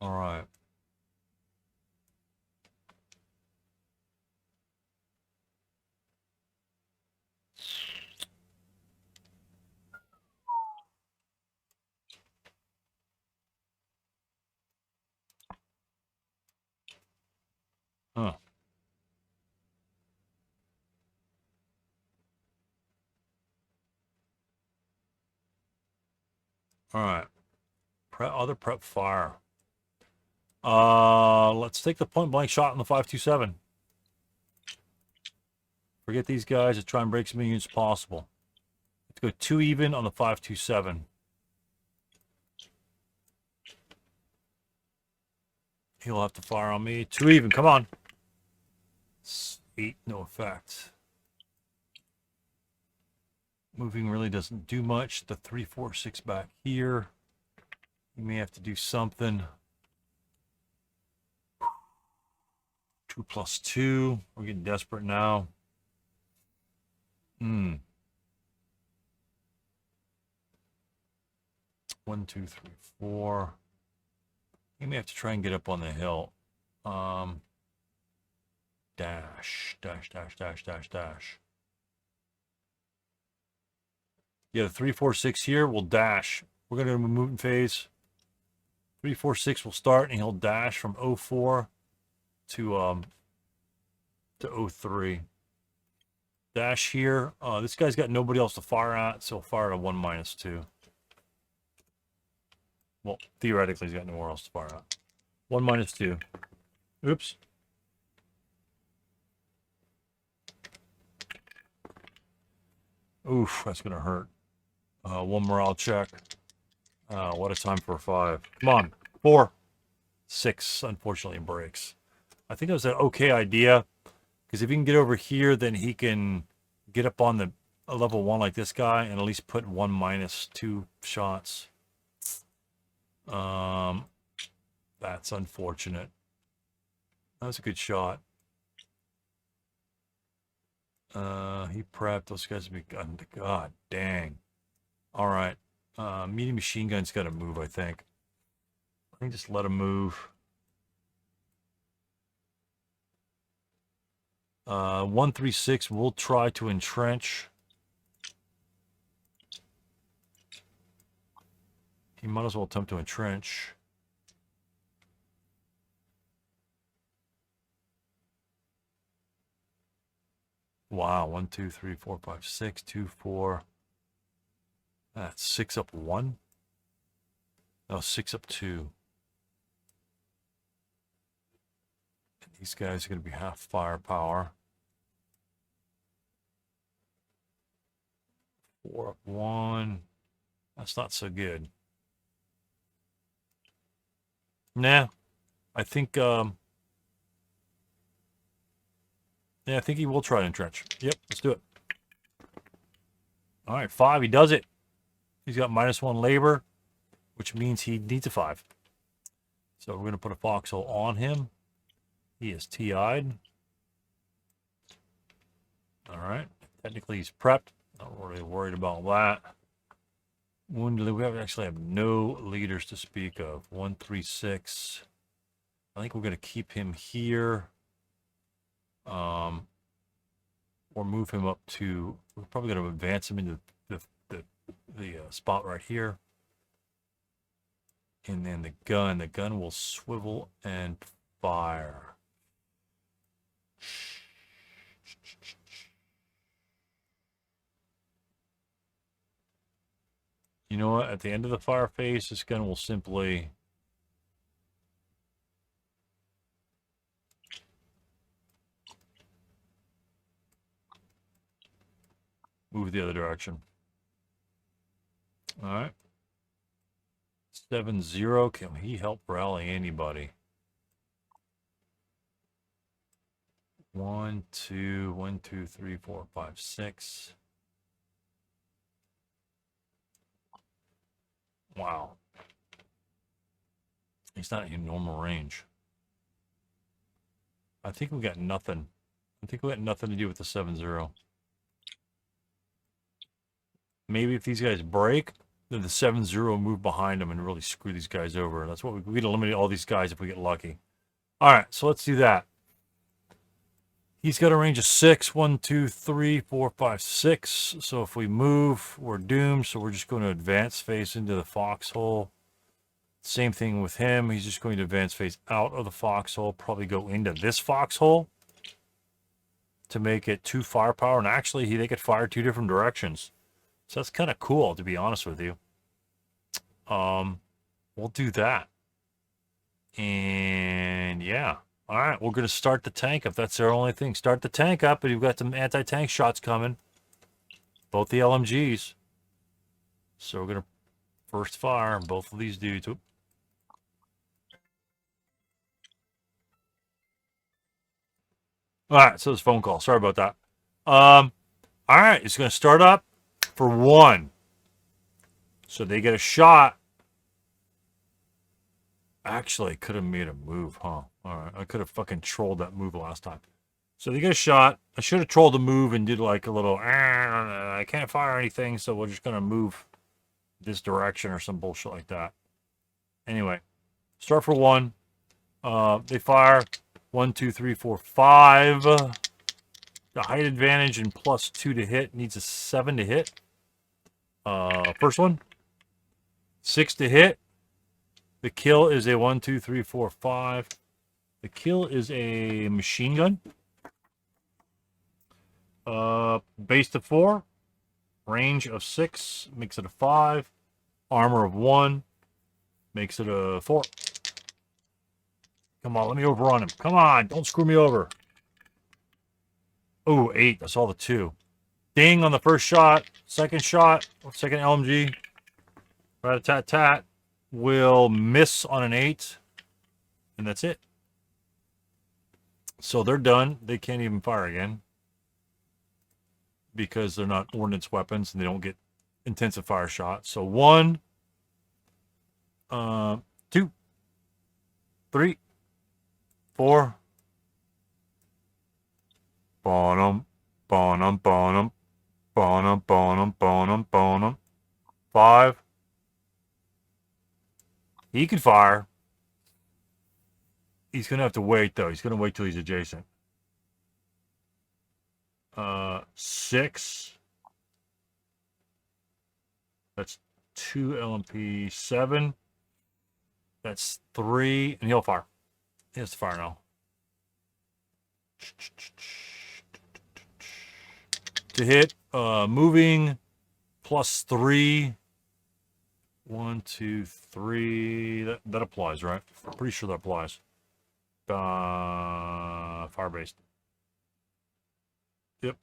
All right. Huh. All right. Other prep fire. Let's take the point blank shot on the 527. Forget these guys. Let's try and break as many units as possible. Let's go 2 even on the 527. He'll have to fire on me. 2 even. Come on. 8. No effect. Moving really doesn't do much. The 346 back here. You may have to do something. 2 +2. We're getting desperate now. 1, 2, 3, 4. You may have to try and get up on the hill. Dash. Yeah, the 346 here will dash. We're going to move in phase. 346 will start, and he'll dash from 04 to 03. Dash here. This guy's got nobody else to fire at, so he'll fire at a 1 -2. Well, theoretically, he's got nowhere else to fire at. 1 -2. Oops. Oof, that's going to hurt. 1 morale check. What a time for a 5. Come on. 4. 6, unfortunately, breaks. I think it was an okay idea, because if he can get over here, then he can get up on the level 1 like this guy and at least put 1 -2 shots. That's unfortunate. That was a good shot. He prepped. Those guys would be God dang. All right. Medium machine gun's got to move, I think. I think just let him move. 136 will try to entrench. He might as well attempt to entrench. Wow, 1, 2, 3, 4, 5, 6, 2, 4. That's 6 up 1. No, 6 up 2. And these guys are going to be half firepower. 4 up 1. That's not so good. Nah, I think, yeah, I think he will try to entrench. Yep, let's do it. All right, 5, he does it. He's got -1 labor, which means he needs a 5. So we're going to put a foxhole on him. He is TI'd. All right, technically he's prepped. Not really worried about that. Wounded, we actually have no leaders to speak of. 136. I think we're going to keep him here. Or move him up to. We're probably going to advance him into the spot right here. And then the gun will swivel and fire. You know what? At the end of the fire phase, this gun will simply move the other direction. All right. 7-0. Can he help rally anybody? 1, 2, 1, 2, 3, 4, 5, 6. Wow. He's not in normal range. I think we got nothing. I think we got nothing to do with the 7-0. Maybe if these guys break, then the 7-0 move behind them and really screw these guys over. That's what we could eliminate all these guys if we get lucky. All right, so let's do that. He's got a range of 6. 1, 2, 3, 4, 5, 6. So if we move, we're doomed. So we're just going to advance face into the foxhole. Same thing with him. He's just going to advance face out of the foxhole. Probably go into this foxhole to make it 2 firepower. And actually, they could fire 2 different directions. So that's kind of cool, to be honest with you. We'll do that. And yeah. All right, we're going to start the tank up. That's our only thing. Start the tank up, and you've got some anti-tank shots coming. Both the LMGs. So we're going to first fire both of these dudes. Oop. All right, so this phone call. Sorry about that. All right, it's going to start up for 1. So they get a shot. Actually, I could have made a move, huh? All right, I could have fucking trolled that move last time. So they get a shot. I should have trolled the move and did like a little, I can't fire anything, so we're just going to move this direction or some bullshit like that. Anyway, start for 1. They fire 1, 2, 3, 4, 5. The height advantage and +2 to hit needs a 7 to hit. First one, 6 to hit. The kill is a 1, 2, 3, 4, 5. The kill is a machine gun. Base to 4. Range of 6. Makes it a 5. Armor of 1. Makes it a 4. Come on, let me overrun him. Come on, don't screw me over. Oh, 8. I saw the 2. Ding on the first shot. Second shot. Second LMG. Rat-a-tat-tat. Will miss on an 8. And that's it. So they're done. They can't even fire again. Because they're not ordnance weapons and they don't get intensive fire shots. So 1, 2, 3, 4. Bottom. Bonum, bonum, bonum, bonum, bonum, bonum. 5. He can fire. He's going to have to wait, though. He's going to wait till he's adjacent. 6. That's 2 LMP. 7. That's 3. And he'll fire. He has to fire now. To hit, moving, +3. 1, 2, 3. That applies, right? I'm pretty sure that applies. Fire-based. Yep.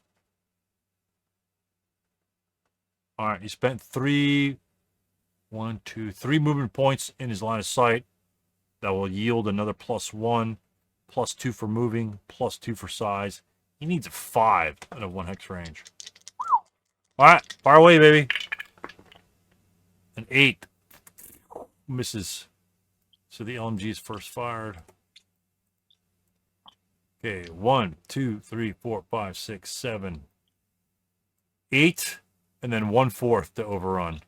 All right, he spent 3 movement points in his line of sight. That will yield another +1, +2 for moving, +2 for size. He needs a 5 out of 1 hex range. All right, fire away, baby. An 8 misses. So the LMG is first fired. Okay, 1, 2, 3, 4, 5, 6, 7, 8, and then 1/4 to overrun.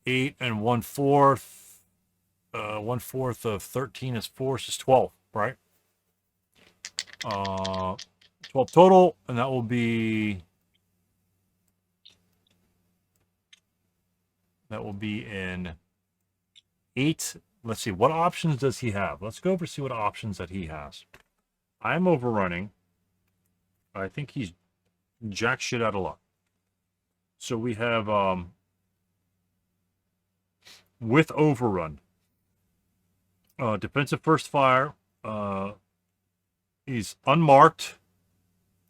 8 and 1/4. 1/4 of 13 is 4, so it's 12, right? 12 total, and that will be in 8. Let's see, what options does he have? Let's go over see what options that he has. I'm overrunning. I think he's jack shit out of luck. So we have with overrun. Defensive first fire. He's unmarked.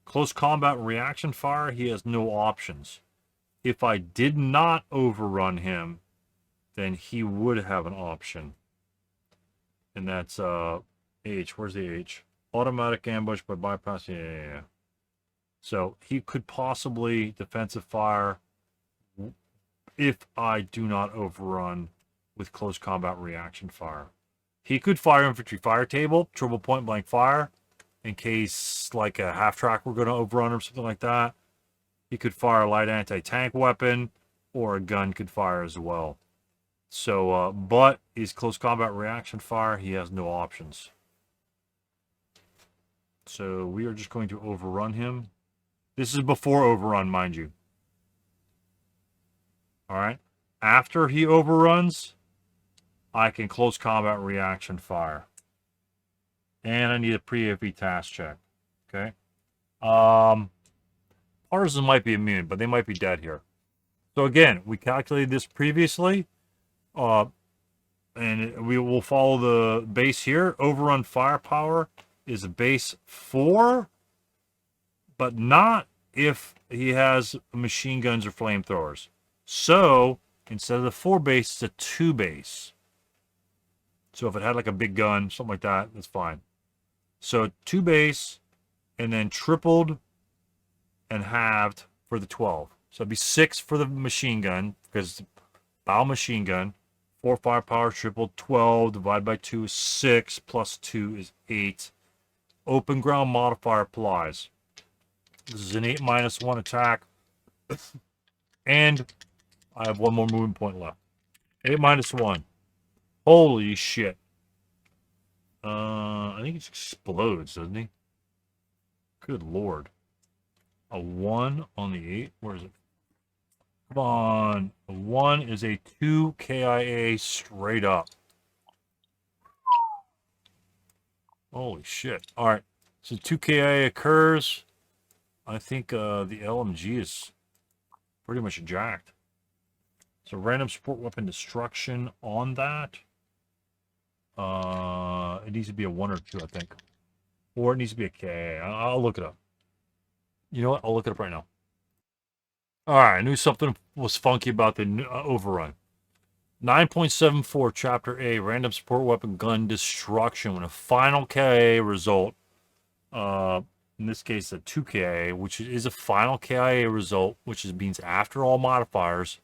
Close combat reaction fire. He has no options. If I did not overrun him, then he would have an option. And that's H. Where's the H? Automatic ambush by bypass. Yeah. So he could possibly defensive fire if I do not overrun with close combat reaction fire. He could fire infantry fire table, triple point blank fire, in case like a half track we're going to overrun or something like that. He could fire a light anti-tank weapon, or a gun could fire as well. So, but his close combat reaction fire, he has no options. So we are just going to overrun him. This is before overrun, mind you. All right. After he overruns, I can close combat reaction fire. And I need a pre-AFE task check. Okay. Partisan might be immune, but they might be dead here. So again, we calculated this previously. And we will follow the base here. Overrun firepower is a base 4, but not if he has machine guns or flamethrowers. So instead of the 4 base, it's a 2 base. So if it had like a big gun, something like that, that's fine. So 2 base, and then tripled and halved for the 12. So it'd be 6 for the machine gun, because bow machine gun. 4 firepower, tripled, 12, divided by 2 is 6, plus 2 is 8. Open ground modifier applies. This is an 8-1 attack. And I have 1 more movement point left. 8-1. Holy shit. I think it explodes, doesn't he? Good lord. A 1 on the 8? Where is it? Come on. A 1 is a 2 KIA straight up. Holy shit. Alright. So 2 KIA occurs. I think the LMG is pretty much jacked. So random support weapon destruction on that. It needs to be a 1 or 2, I think. Or it needs to be a KIA. I'll look it up. You know what? I'll look it up right now. Alright, I knew something was funky about the overrun. 9.74 Chapter A, Random Support Weapon Gun Destruction, when a final KIA result, in this case a 2 KIA, which is a final KIA result, which means after all modifiers,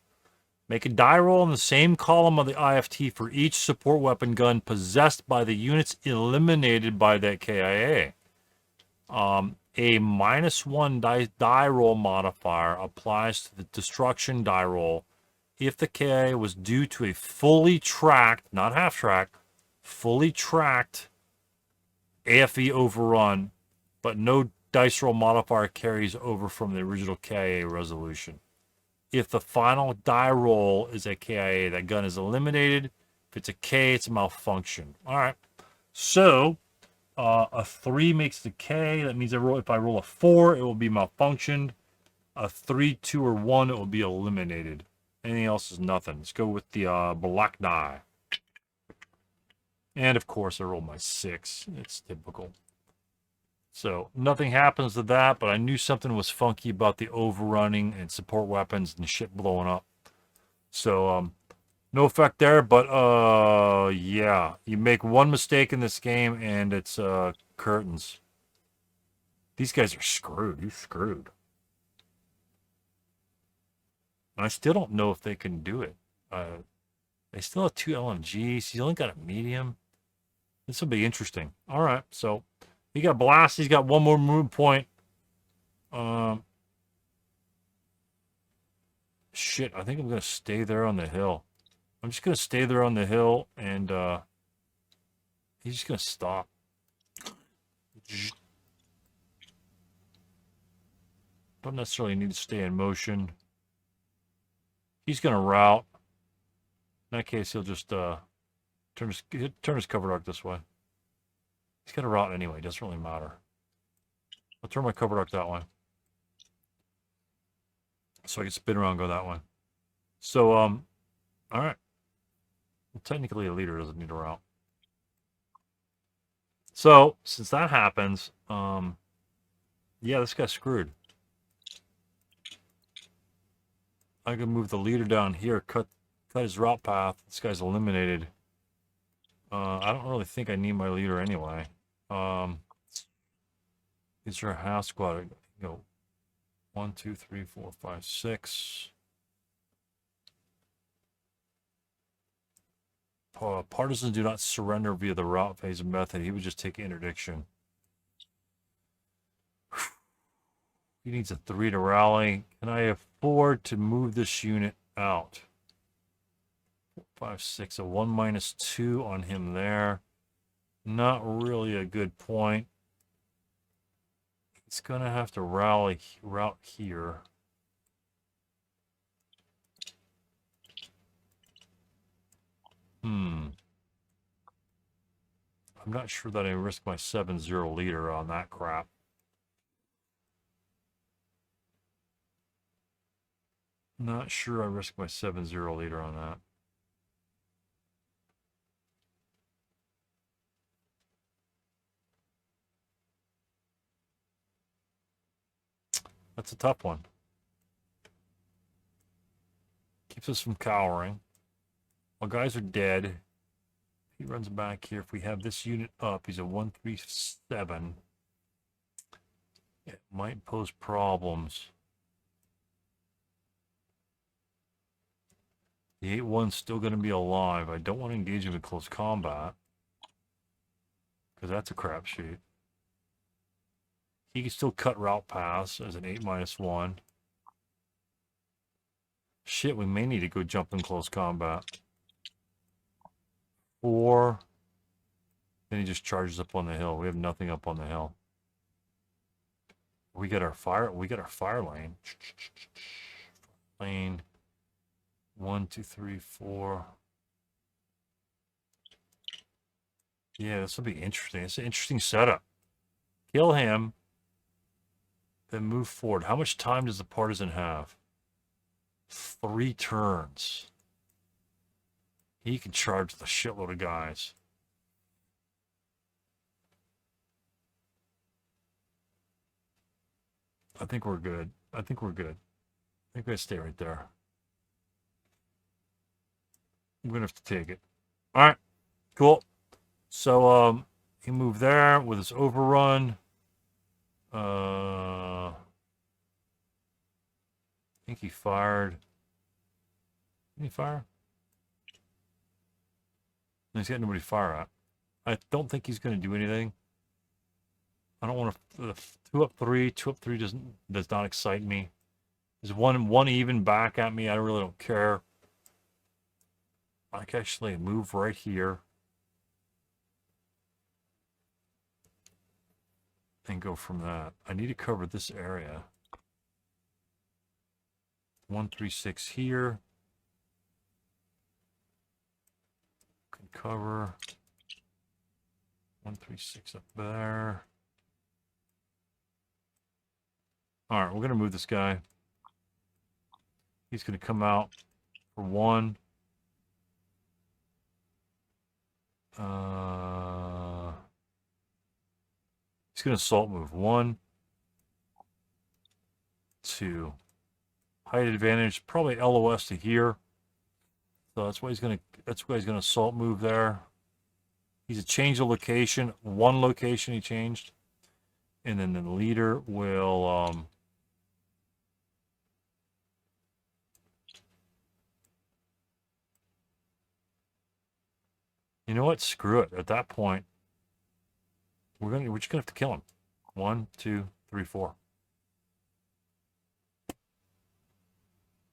make a die roll in the same column of the IFT for each support weapon gun possessed by the units eliminated by that KIA. A -1 die roll modifier applies to the destruction die roll if the KIA was due to a fully tracked, not half tracked, fully tracked AFE overrun, but no dice roll modifier carries over from the original KIA resolution. If the final die roll is a KIA, that gun is eliminated. If it's a K, it's a malfunction. All right. So a 3 makes the K. That means if I roll a 4, it will be malfunctioned. A 3, 2, or 1, it will be eliminated. Anything else is nothing. Let's go with the black die. And of course, I rolled my 6. It's typical. So nothing happens to that, but I knew something was funky about the overrunning and support weapons and shit blowing up. So no effect there, but yeah, you make one mistake in this game and it's curtains. These guys are screwed. You're screwed. And I still don't know if they can do it. They still have 2 LMGs. He's only got a medium. This will be interesting. All right, so he got blast. He's got one more move point. Shit, I think I'm gonna stay there on the hill. I'm just gonna stay there on the hill, and he's just gonna stop. Don't necessarily need to stay in motion. He's gonna route. In that case, he'll just turn his cover arc this way. He's got a route anyway. Doesn't really matter. I'll turn my cover arc that way, so I can spin around and go that way. So all right. Well, technically, a leader doesn't need a route. So since that happens, yeah, this guy's screwed. I can move the leader down here, cut his route path. This guy's eliminated. I don't really think I need my leader anyway. These are half squad. Go 1, 2, 3, 4, 5, 6. Partisans do not surrender via the route phase method. He would just take interdiction. He needs a 3 to rally. Can I afford to move this unit out? 4, 5, 6. A 1 - 2 on him there. Not really a good point. He's going to have to route here. I'm not sure that I risk my 7-0 leader on that crap. Not sure I risk my 7-0 leader on that. That's a tough one. Keeps us from cowering. While guys are dead, he runs back here. If we have this unit up, he's a 1-3-7. It might pose problems. The 8-1's still going to be alive. I don't want to engage him in close combat, because that's a crapshoot. He can still cut route paths as an 8-1. Shit, we may need to go jump in close combat. 4. Then he just charges up on the hill. We have nothing up on the hill. We got our fire lane. Lane 1, 2, 3, 4. Yeah, this will be interesting. It's an interesting setup. Kill him, then move forward. How much time does the partisan have? 3 turns. He can charge the shitload of guys. I think we're good. I think we're gonna stay right there. I'm gonna have to take it. All right, cool. So he moved there with his overrun. I think he fired. Did he fire? He's got nobody to fire at. I don't think he's going to do anything. I don't want to. 2 up 3. 2 up 3 does not excite me. There's one even back at me. I really don't care. I can actually move right here and go from that. I need to cover this area. 136 here. Can cover 136 up there. All right, we're gonna move this guy. He's gonna come out for 1. He's gonna assault move 1, 2. Height advantage, probably LOS to here. So that's why he's gonna assault move there. He's a change of location. 1 location he changed. And then the leader will you know what? Screw it. At that point, we're just gonna have to kill him. 1, 2, 3, 4.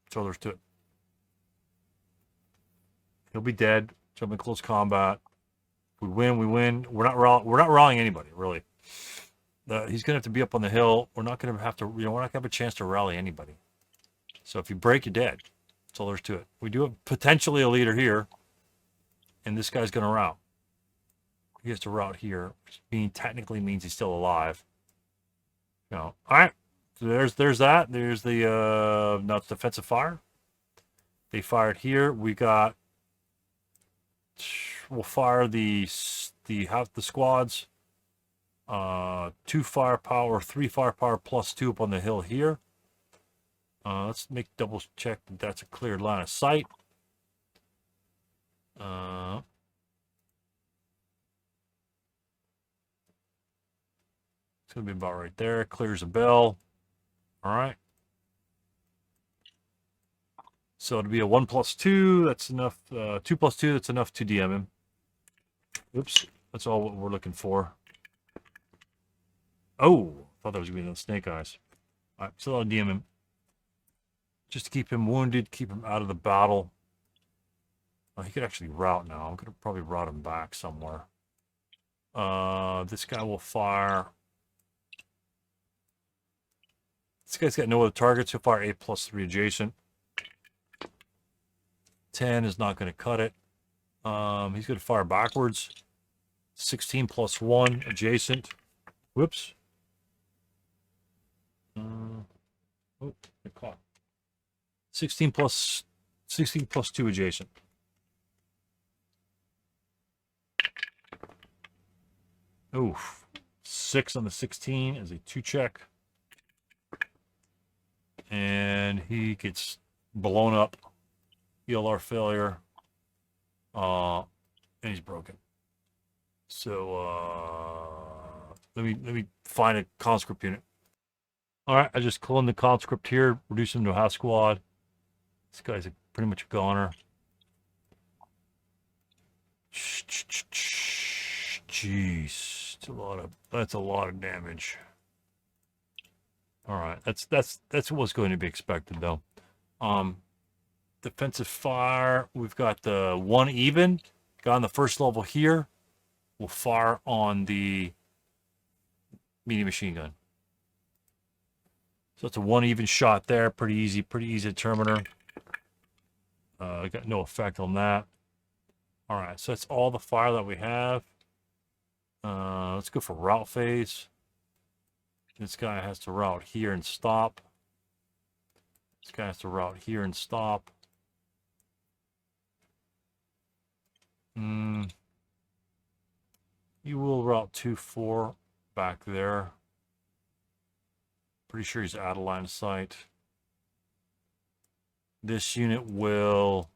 That's all there's to it. He'll be dead. Jump in close combat. If we win, we win. We're not rallying anybody, really. He's gonna have to be up on the hill. We're not gonna have to, we're not gonna have a chance to rally anybody. So if you break, you're dead. That's all there's to it. We do have potentially a leader here, and this guy's gonna rout. He has to rout here, which technically means he's still alive. All right. So there's that. There's the now it's defensive fire. They fired here. We'll fire the squads. 2 firepower, 3 firepower plus 2 up on the hill here. Let's double check that that's a clear line of sight. It's gonna be about right there. Clears a bell. All right. So it'll be a 1 plus 2. That's enough. 2 plus 2. That's enough to DM him. Oops. That's all what we're looking for. Oh, thought that was gonna be the snake eyes. All right. So I'll DM him. Just to keep him wounded, keep him out of the battle. Oh, he could actually rout now. I'm gonna probably route him back somewhere. This guy will fire. This guy's got no other targets. He'll fire 8 plus 3 adjacent. 10 is not going to cut it. He's going to fire backwards. 16 plus 1 adjacent. Whoops. Oh, get caught. 16 plus 2 adjacent. Oof. 6 on the 16 is a 2 check. And he gets blown up. ELR failure. And he's broken. So let me find a conscript unit. Alright, I just cloned the conscript here, reduce him to a half squad. This guy's pretty much a goner. Jeez. That's a lot of damage. All right, that's what's going to be expected though. Defensive fire. We've got the 1 even. Got on the first level here. We'll fire on the medium machine gun. So it's a 1 even shot there. Pretty easy determiner. Got no effect on that. All right, so that's all the fire that we have. Let's go for route phase. This guy has to route here and stop. This guy has to route here and stop. You will route 2-4 back there. Pretty sure he's out of line of sight. This unit will...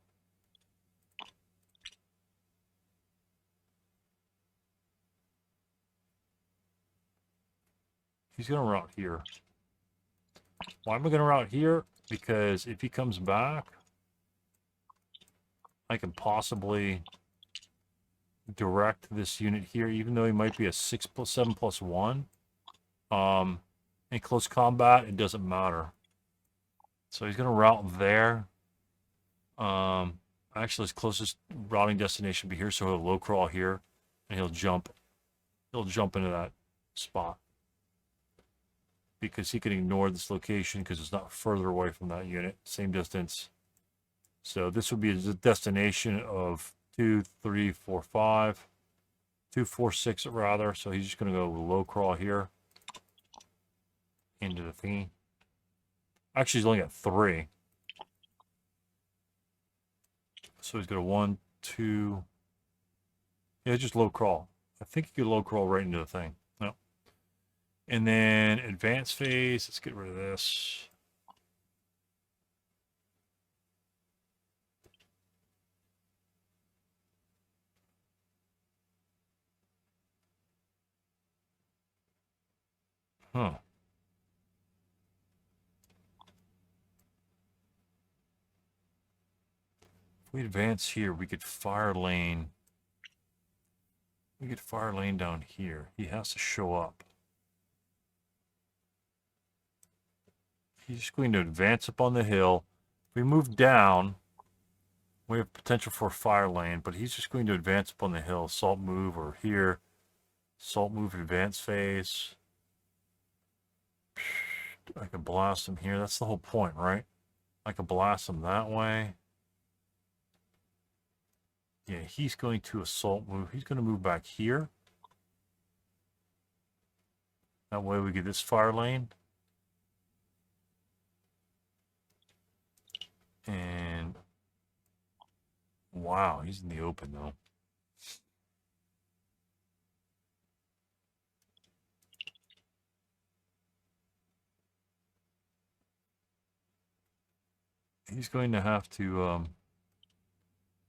He's going to route here. Why am I going to route here? Because if he comes back, I can possibly direct this unit here, even though he might be a 6 plus 7 plus 1. In close combat, it doesn't matter. So he's going to route there. Actually, his closest routing destination will be here, so he'll low crawl here, and he'll jump into that spot because he can ignore this location because it's not further away from that unit, same distance. So this would be a destination of 2, 3, 4, 5, 2, 4, 6 rather. So he's just going to go low crawl here into the thingy. Actually, he's only got 3. So he's got a 1, 2. Yeah, just low crawl. I think he could low crawl right into the thing. No. And then advanced phase. Let's get rid of this. Huh. If we advance here, we could fire lane. We could fire lane down here. He has to show up. He's just going to advance up on the hill. If we move down, we have potential for a fire lane, but he's just going to advance up on the hill. Salt move or here. Salt move advance phase. I can blast him here. That's the whole point, right? I can blast him that way. Yeah, he's going to assault move. He's going to move back here. That way we get this fire lane. And wow, he's in the open though. He's going to have to,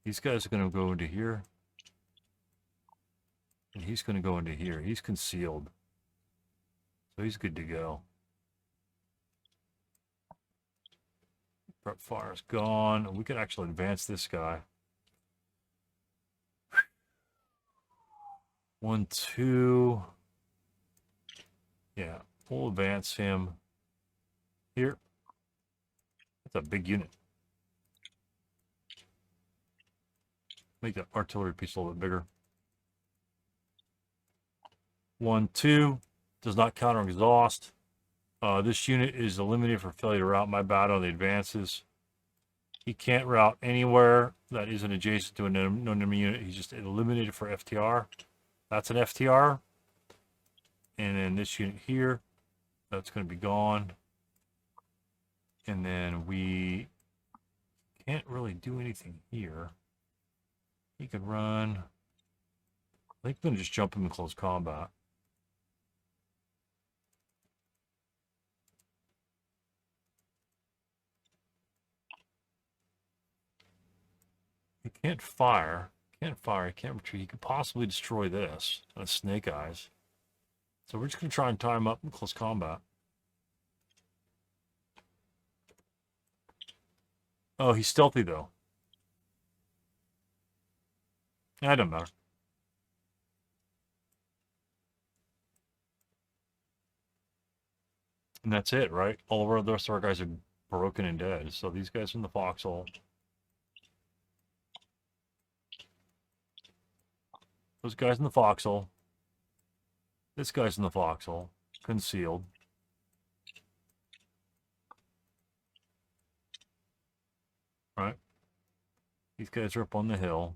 these guys are going to go into here. And he's going to go into here. He's concealed. So he's good to go. Prep fire is gone. We could actually advance this guy. 1, 2. Yeah, we'll advance him here. That's a big unit. Make that artillery piece a little bit bigger. 1, 2. Does not counter exhaust. This unit is eliminated for failure to route. My bad on the advances. He can't route anywhere that isn't adjacent to a non-enemy unit. He's just eliminated for FTR. That's an FTR. And then this unit here, that's going to be gone. And then we can't really do anything here. He could run. I think I'm going to just jump him in close combat. He can't fire. Can't fire. He can't retreat. He could possibly destroy this. That's Snake Eyes. So we're just going to try and tie him up in close combat. Oh, he's stealthy, though. Yeah, it doesn't matter. And that's it, right? All of our the rest of our guys are broken and dead. So these guys are in the foxhole. Those guys in the foxhole. This guy's in the foxhole. Concealed. Right? These guys are up on the hill.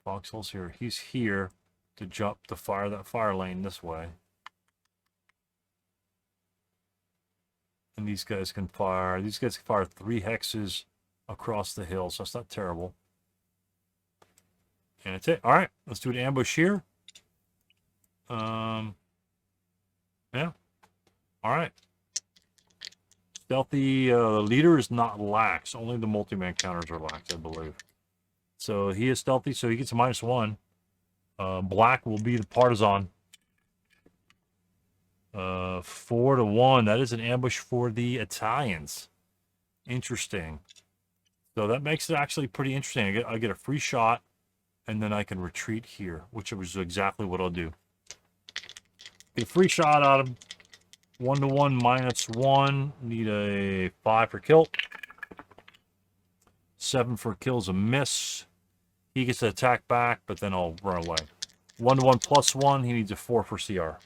Foxhole's here. He's here to jump to fire that fire lane this way. And these guys can fire. These guys can fire 3 hexes across the hill, so that's not terrible. And that's it. All right, let's do an ambush here. Yeah. All right. Stealthy leader is not lax. Only the multi-man counters are lax, I believe. So he is stealthy, so he gets a -1. Black will be the partisan. 4-1. That is an ambush for the Italians. Interesting. So that makes it actually pretty interesting. I get a free shot, and then I can retreat here, which is exactly what I'll do. Get a free shot out of him. 1-1 -1. Need a 5 for kill. 7 for kill's a miss. He gets to attack back, but then I'll run away. 1-1 +1. He needs a 4 for CR.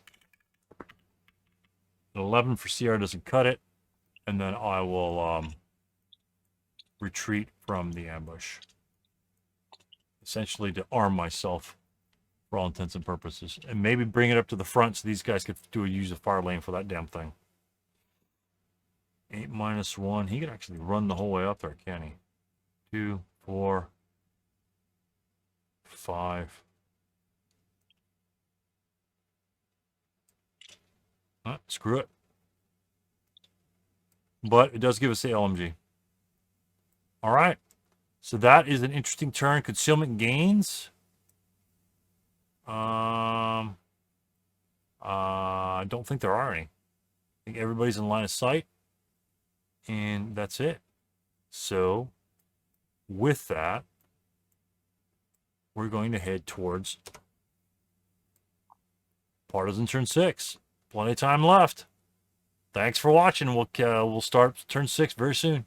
An 11 for CR doesn't cut it. And then I will retreat from the ambush. Essentially to arm myself for all intents and purposes. And maybe bring it up to the front so these guys could use a fire lane for that damn thing. 8 -1. He could actually run the whole way up there, can't he? 2, 4, 5. Screw it. But it does give us the LMG. All right. So that is an interesting turn. Concealment gains. I don't think there are any. I think everybody's in line of sight. And that's it. So with that, we're going to head towards Partisan turn 6. Plenty of time left. Thanks for watching. We'll start turn 6 very soon.